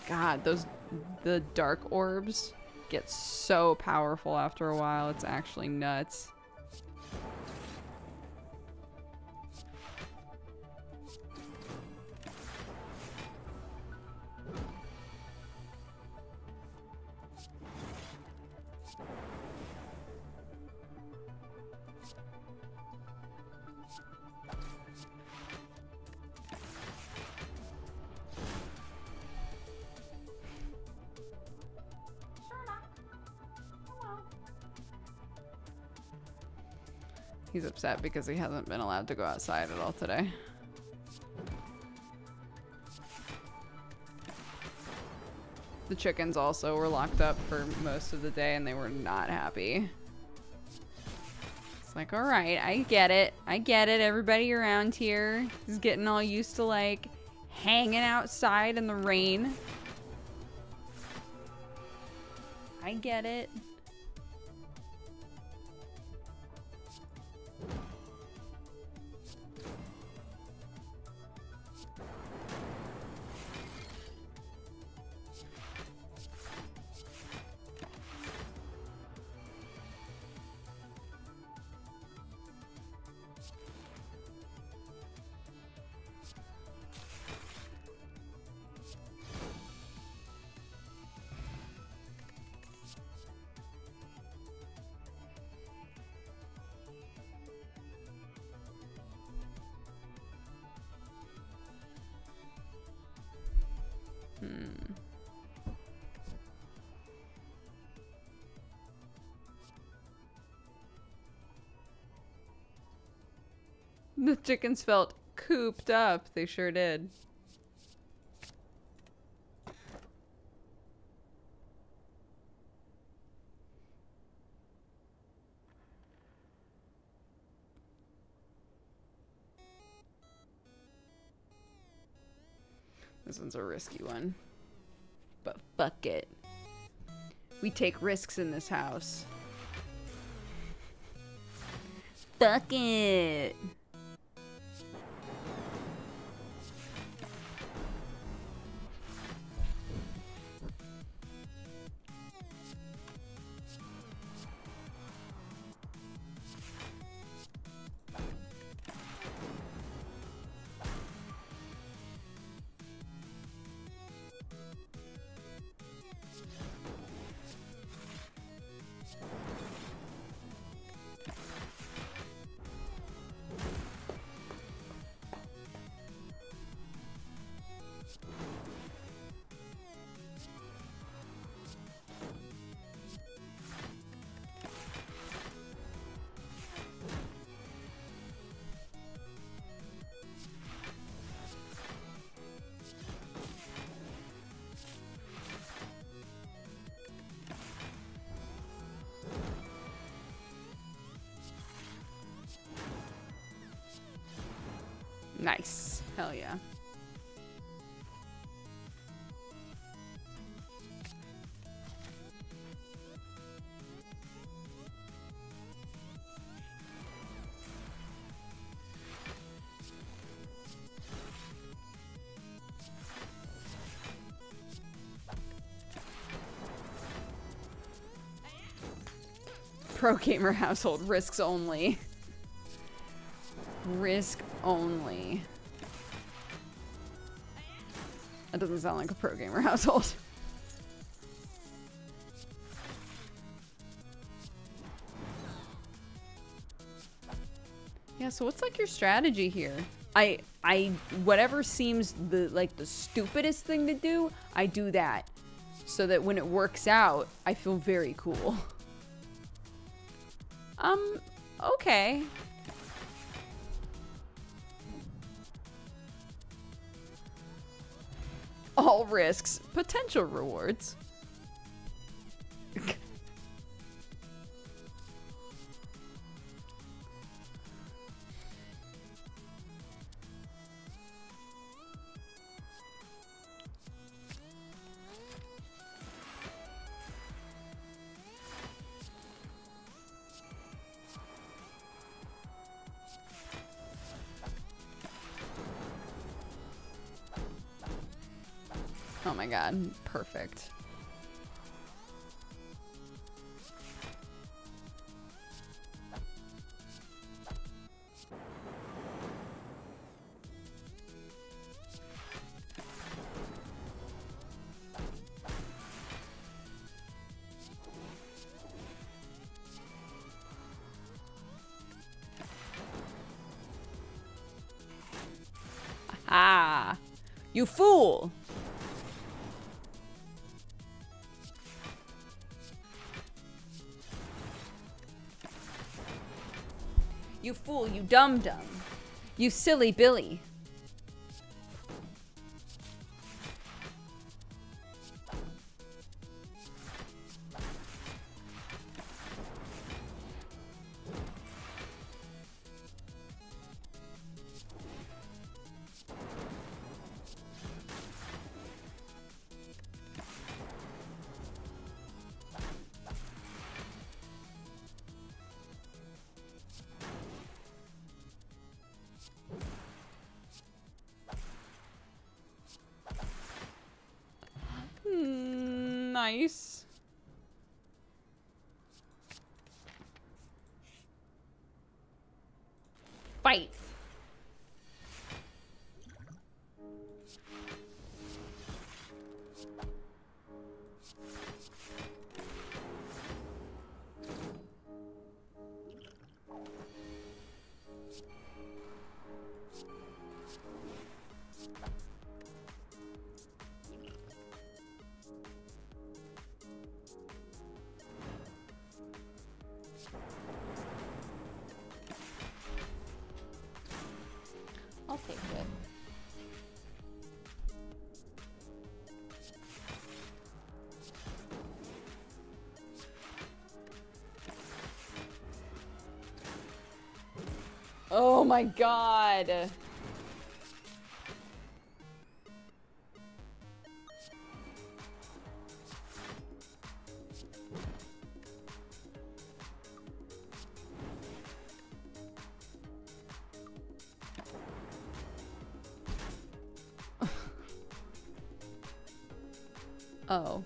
Speaker 1: God, the dark orbs get so powerful after a while. It's actually nuts. He's upset because he hasn't been allowed to go outside at all today. The chickens also were locked up for most of the day and they were not happy. It's like, all right, I get it. I get it. Everybody around here is getting all used to like hanging outside in the rain. I get it. The chickens felt cooped up. They sure did. This one's a risky one. But fuck it. We take risks in this house. Fuck it. Nice. Hell yeah. pro gamer household. Risks only. Risk only. That doesn't sound like a pro gamer household. Yeah, so what's like your strategy here? Whatever seems the stupidest thing to do, I do that. So that when it works out, I feel very cool. Okay. All risks, potential rewards. Oh my god, perfect. Ah, you fool! You fool, you dum-dum. You silly Billy. Nice. Fight. I'll take it. Oh my god. Oh.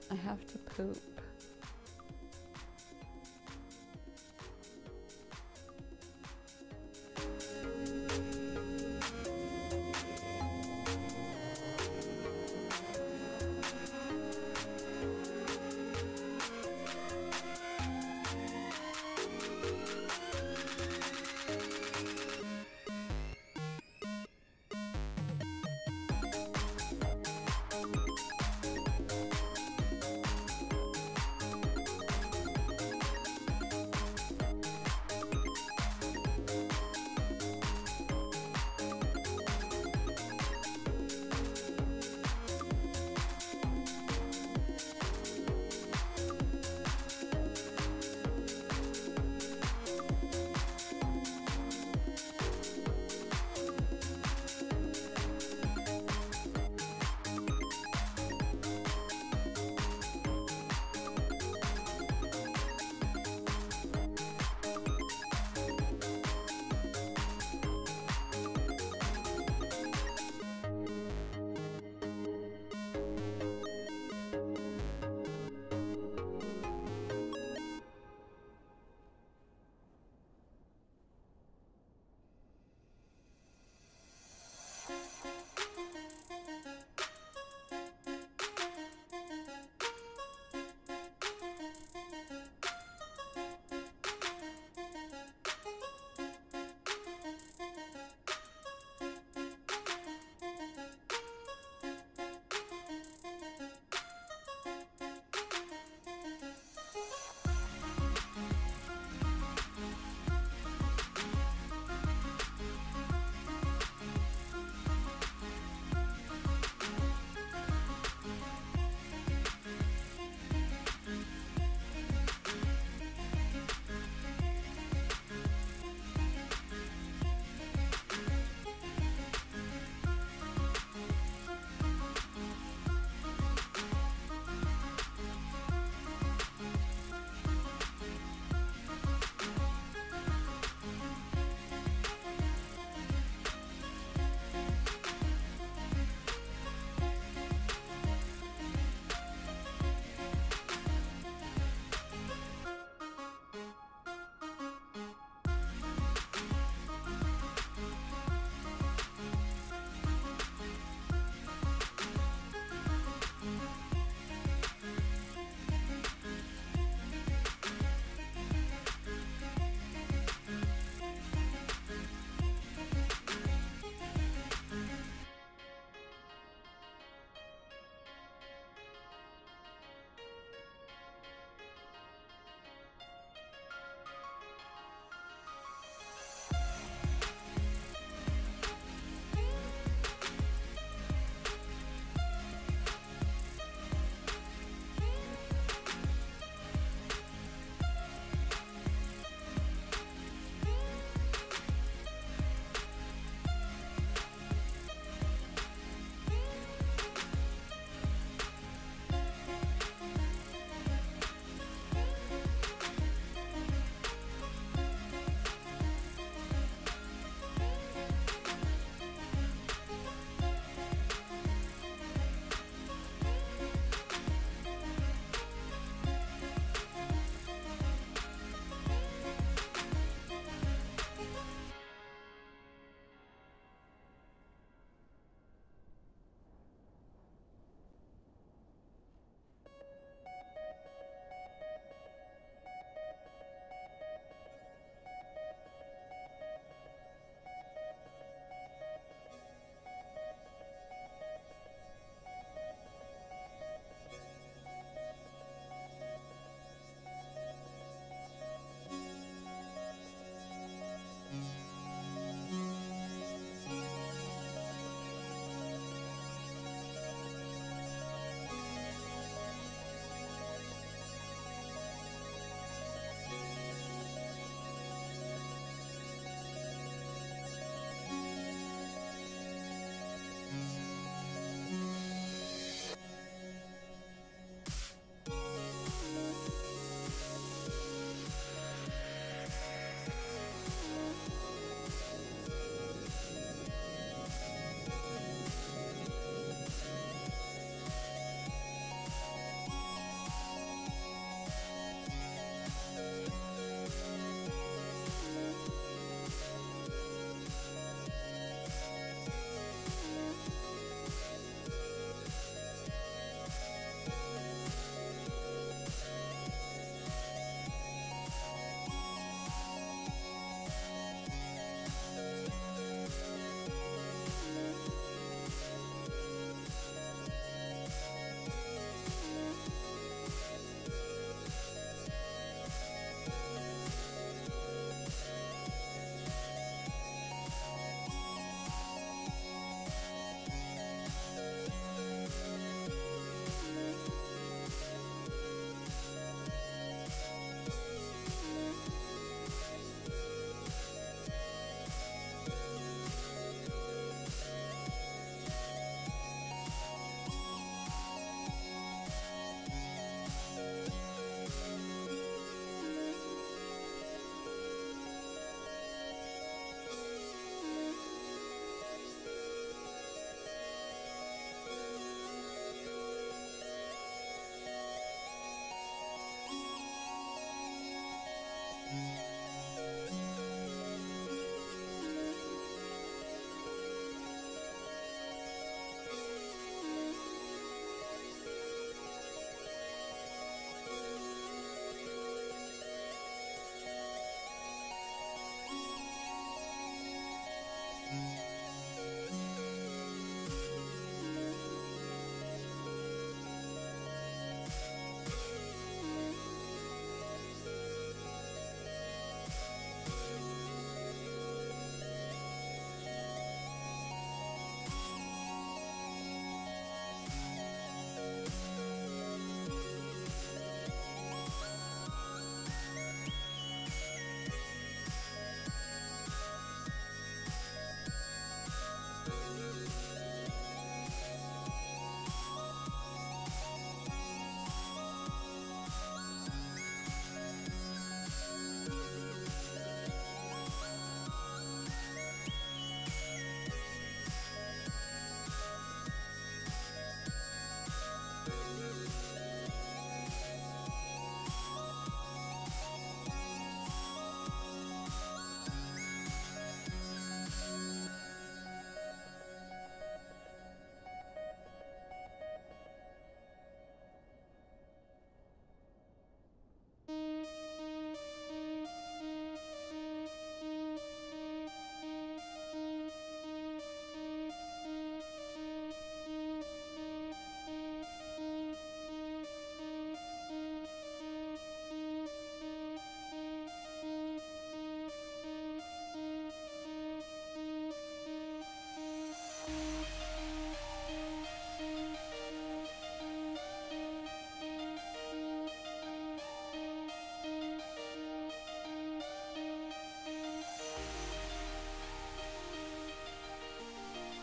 Speaker 1: I have to poop.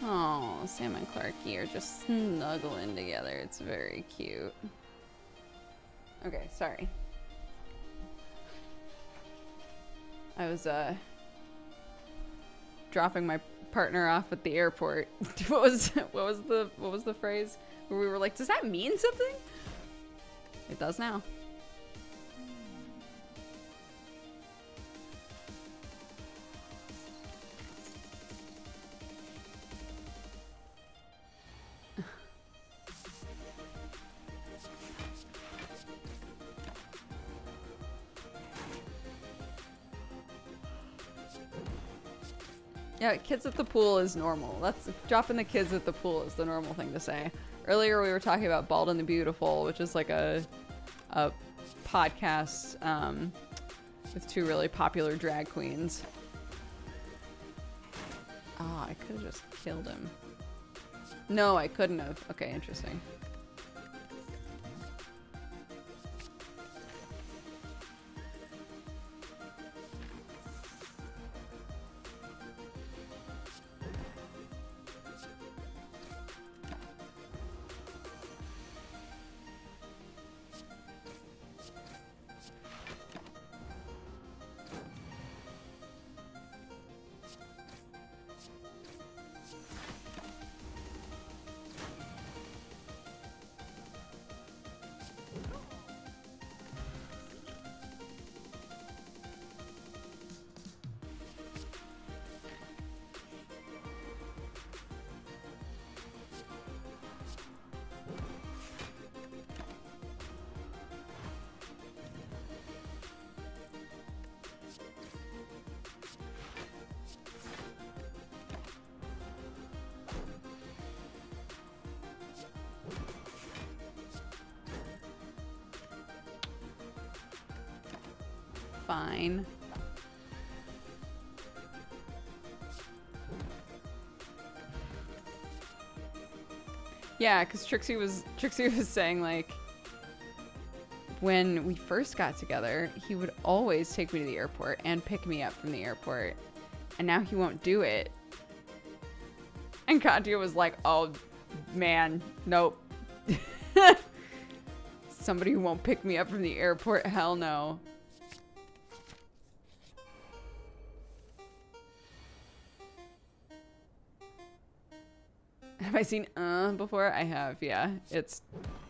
Speaker 1: Oh, Sam and Clarky are just snuggling together. It's very cute. Okay, sorry. I was dropping my partner off at the airport. what was the phrase where we were like, does that mean something? It does now. Yeah, kids at the pool is normal. That's dropping the kids at the pool is the normal thing to say. Earlier we were talking about Bald and the Beautiful, which is like a podcast with two really popular drag queens. Ah, I could have just killed him. No, I couldn't have. Okay, interesting. Fine. Yeah, because Trixie was saying, like, when we first got together, he would always take me to the airport and pick me up from the airport. And now he won't do it. And Katya was like, oh, man, nope. Somebody who won't pick me up from the airport, hell no. Have I seen before? I have, yeah. It's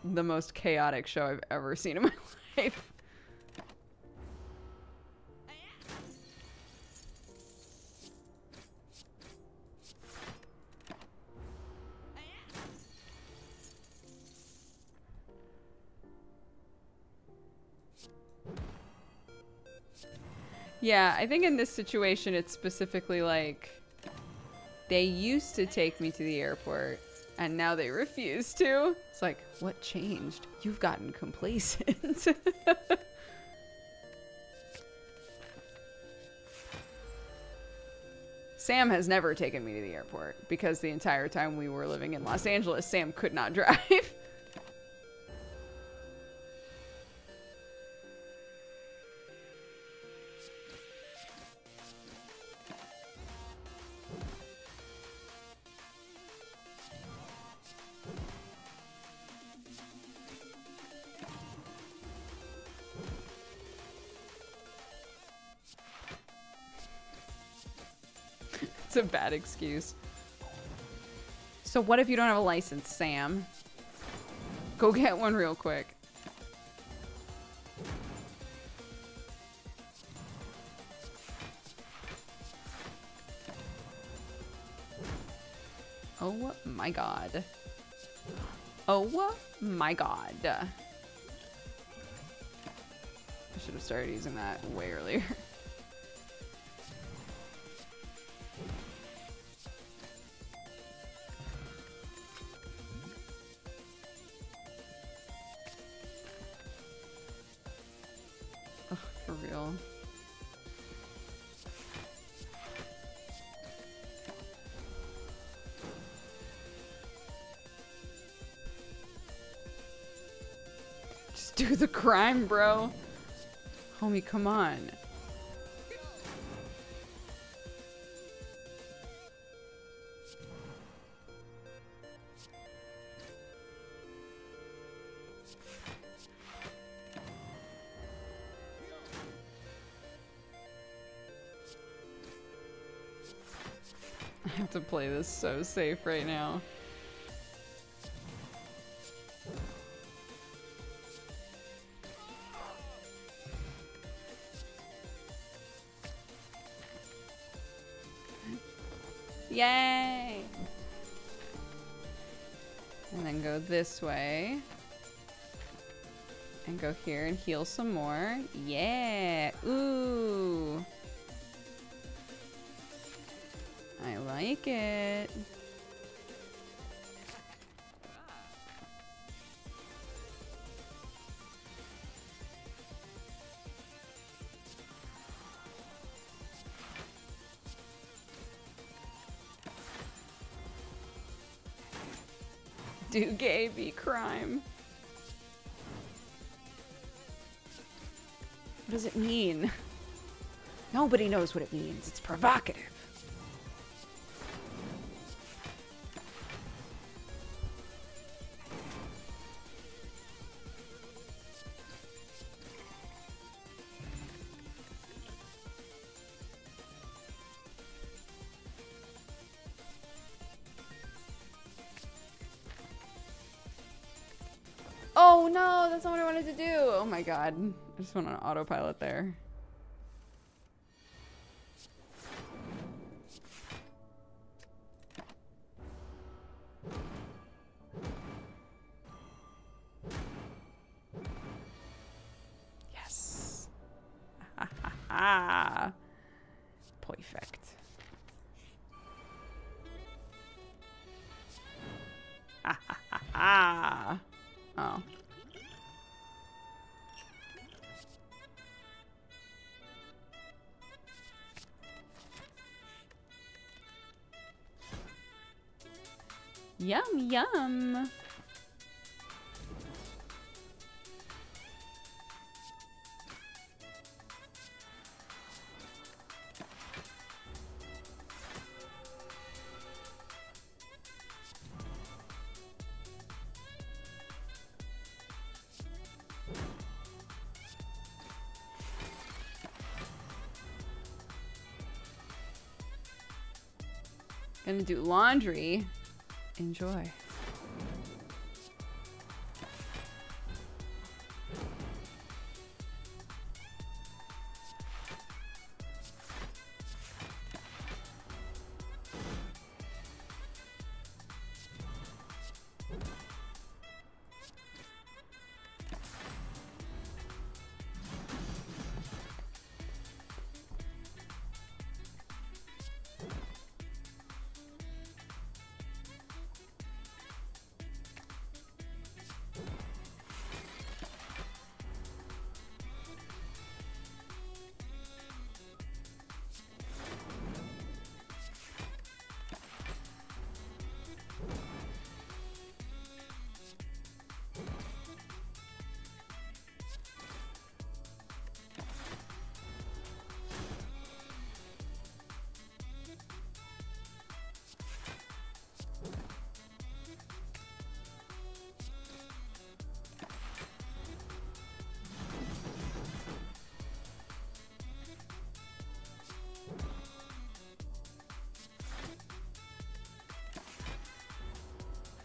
Speaker 1: the most chaotic show I've ever seen in my life. Yeah, I think in this situation it's specifically like they used to take me to the airport and now they refuse to. It's like, what changed? You've gotten complacent. Sam has never taken me to the airport because the entire time we were living in Los Angeles, Sam could not drive. It's a bad excuse. So what if you don't have a license, Sam? Go get one real quick. Oh my god. Oh my god. I should have started using that way earlier. For real. Just do the crime, bro. Homie, come on. have to play this so safe right now. Yay! And then go this way. And go here and heal some more. Yeah! Ooh! I like it. Do gay be crime? What does it mean? Nobody knows what it means. It's provocative. Oh no, that's not what I wanted to do. Oh my god. I just went on autopilot there. Yes. Ha ha ha. Perfect. Ha ha ha ha. Oh. Yum, yum. Gonna do laundry. Enjoy.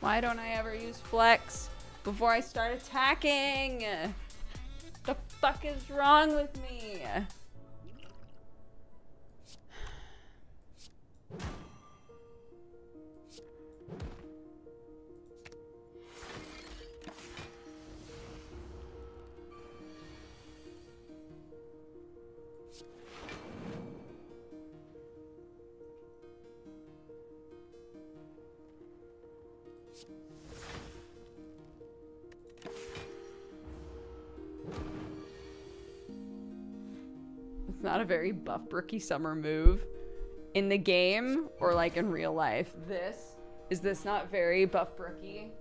Speaker 1: Why don't I ever use flex before I start attacking? The fuck is wrong with me? Not a very buff brookie summer move in the game or like in real life. Is this not very buff brookie?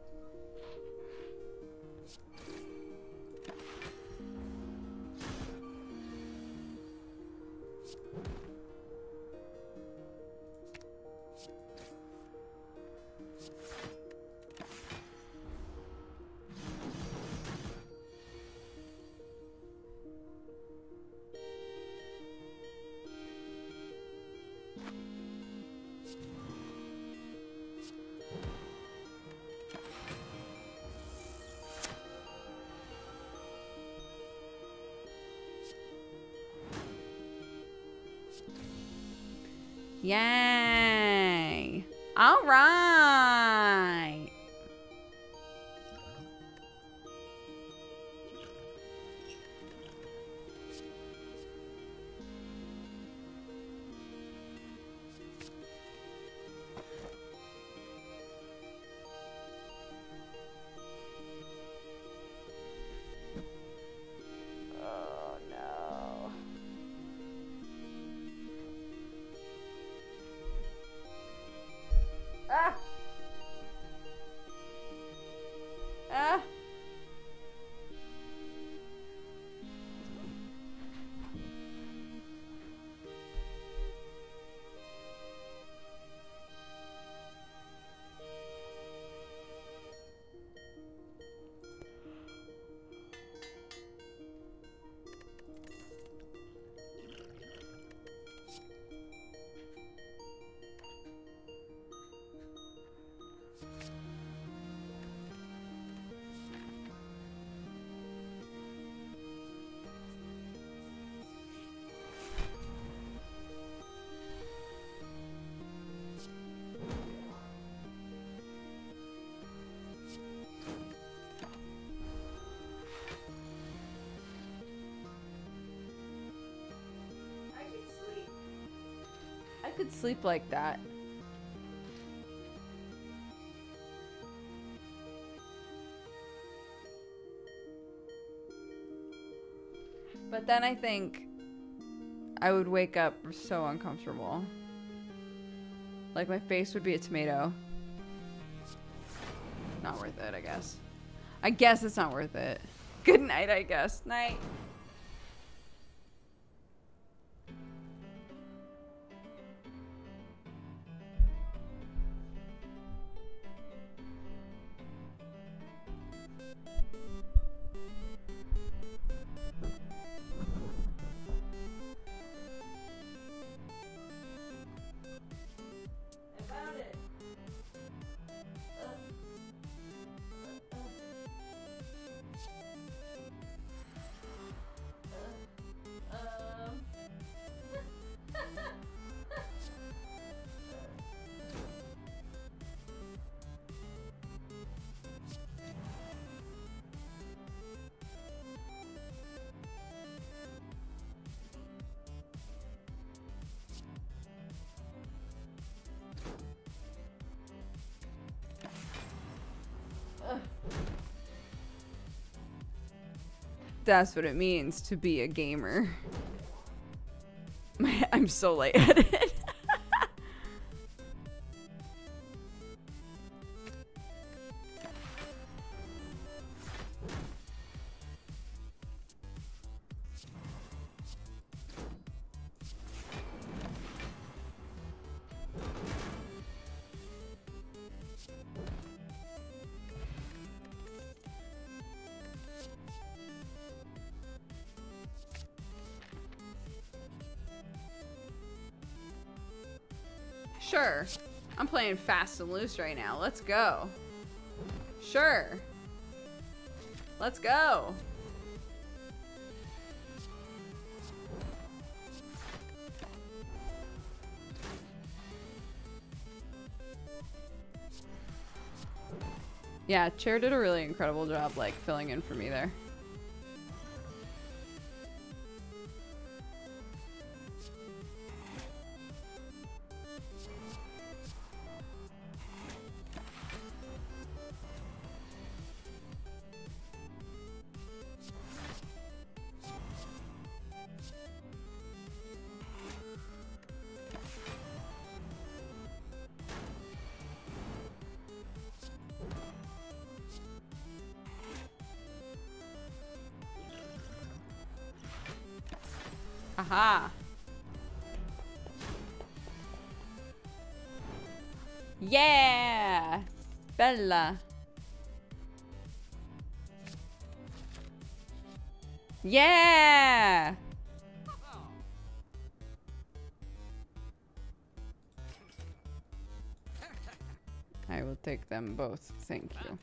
Speaker 1: Yay. All right. Oh no. Ah. Ah. I could sleep like that. But then I think I would wake up so uncomfortable. Like my face would be a tomato. Not worth it, I guess. I guess it's not worth it. Good night, I guess. Night. That's what it means to be a gamer. I'm so lightheaded. Sure. I'm playing fast and loose right now. Let's go. Sure. Let's go. Yeah, Chair did a really incredible job, like, filling in for me there. Aha. Yeah. Bella. Yeah. I will take them both. Thank you.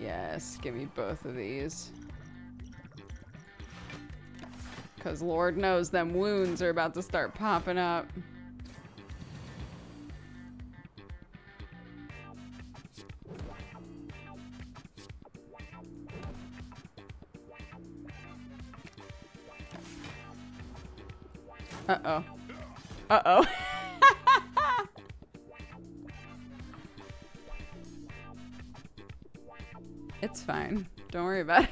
Speaker 1: Yes, give me both of these. Because Lord knows them wounds are about to start popping up. Uh-oh. Uh-oh. It's fine. Don't worry about it.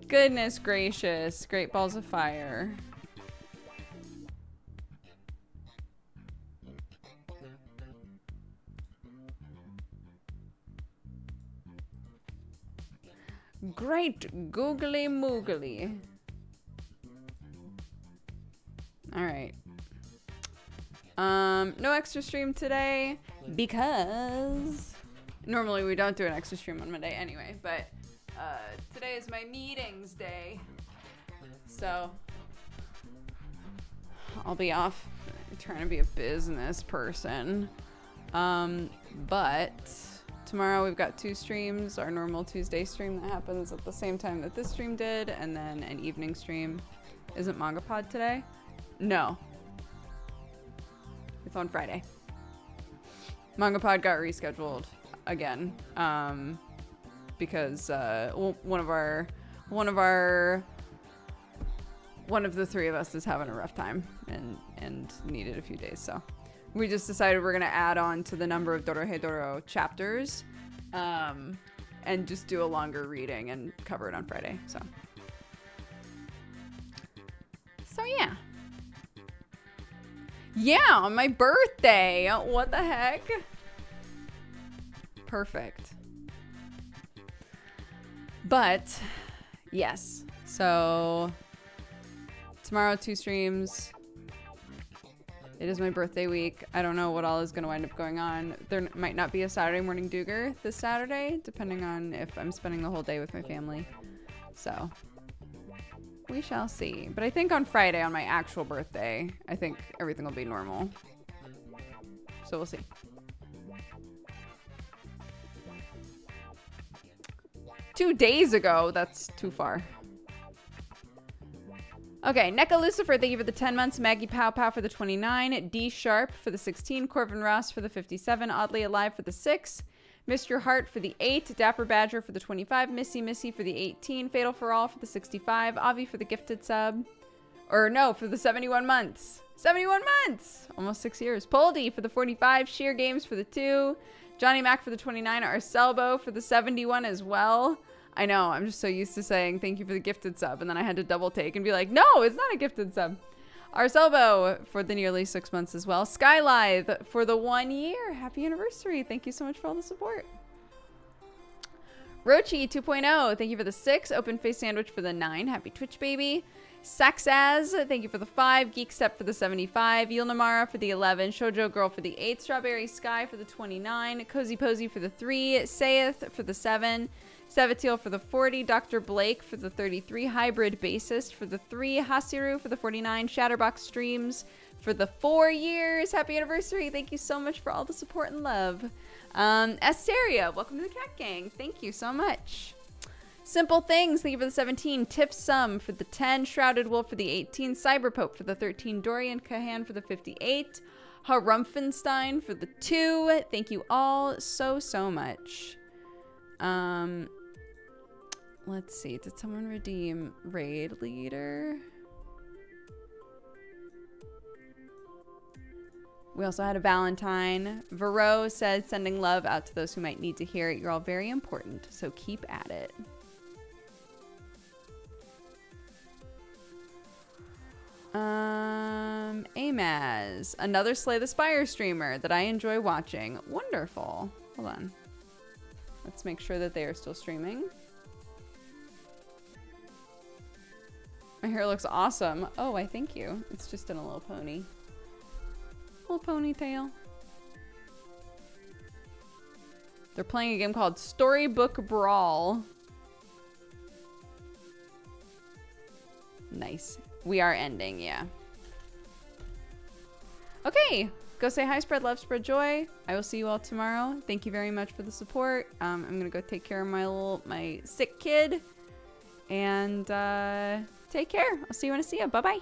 Speaker 1: Goodness gracious. Great balls of fire. Great googly moogly. Alright. No extra stream today because normally we don't do an extra stream on Monday anyway, but today is my meetings day. So I'll be off trying to be a business person. But tomorrow we've got 2 streams, our normal Tuesday stream that happens at the same time that this stream did, and then an evening stream. Isn't MangaPod today? No. It's on Friday. MangaPod got rescheduled again. Because one of the 3 of us is having a rough time and needed a few days, so we just decided we're gonna add on to the number of Dorohedoro chapters, and just do a longer reading and cover it on Friday. So yeah. Yeah, on my birthday. What the heck? Perfect. But yes, so tomorrow 2 streams. It is my birthday week. I don't know what all is going to wind up going on. There might not be a Saturday morning Dooger this Saturday, depending on if I'm spending the whole day with my family. So we shall see. But I think on Friday, on my actual birthday, I think everything will be normal. So we'll see. Two days ago? That's too far. Okay, Neka Lucifer, thank you for the 10 months. Maggie Pow Pow for the 29. D Sharp for the 16. Corvin Ross for the 57. Oddly Alive for the 6. Mr. Hart for the 8. Dapper Badger for the 25. Missy for the 18. Fatal for All for the 65. Avi for the gifted sub. Or no, for the 71 months. 71 months! Almost 6 years. Poldy for the 45. Sheer Games for the 2. Johnny Mac for the 29. Arcelbo for the 71 as well. I know, I'm just so used to saying thank you for the gifted sub, and then I had to double take and be like, no, it's not a gifted sub. Arcelbo for the nearly 6 months as well. Skylithe for the 1 year. Happy anniversary. Thank you so much for all the support. Rochi 2.0, thank you for the 6. Open Face Sandwich for the 9. Happy Twitch baby. Saxaz, thank you for the 5. Geek Step for the 75. Yulnamara for the 11. Shoujo Girl for the 8. Strawberry Sky for the 29. Cozy Posy for the 3. Sayeth for the 7. Savatiel for the 40, Dr. Blake for the 33, Hybrid Bassist for the 3, Hasiru for the 49, Shatterbox Streams for the 4 years. Happy anniversary. Thank you so much for all the support and love. Asteria, welcome to the Cat Gang. Thank you so much. Simple Things, thank you for the 17, Tiff Sum for the 10, Shrouded Wolf for the 18, Cyberpope for the 13, Dorian Kahan for the 58, Harumpfenstein for the 2. Thank you all so much. Let's see. Did someone redeem Raid Leader? We also had a Valentine. Vero said, sending love out to those who might need to hear it. You're all very important, so keep at it. Amaz. Another Slay the Spire streamer that I enjoy watching. Wonderful. Hold on. Let's make sure that they are still streaming. My hair looks awesome. Oh, I thank you. It's just in a little pony. Little ponytail. They're playing a game called Storybook Brawl. Nice. We are ending, yeah. Okay, go say hi, spread love, spread joy. I will see you all tomorrow. Thank you very much for the support. I'm gonna go take care of my sick kid, and take care. I'll see you when I see you. Bye bye.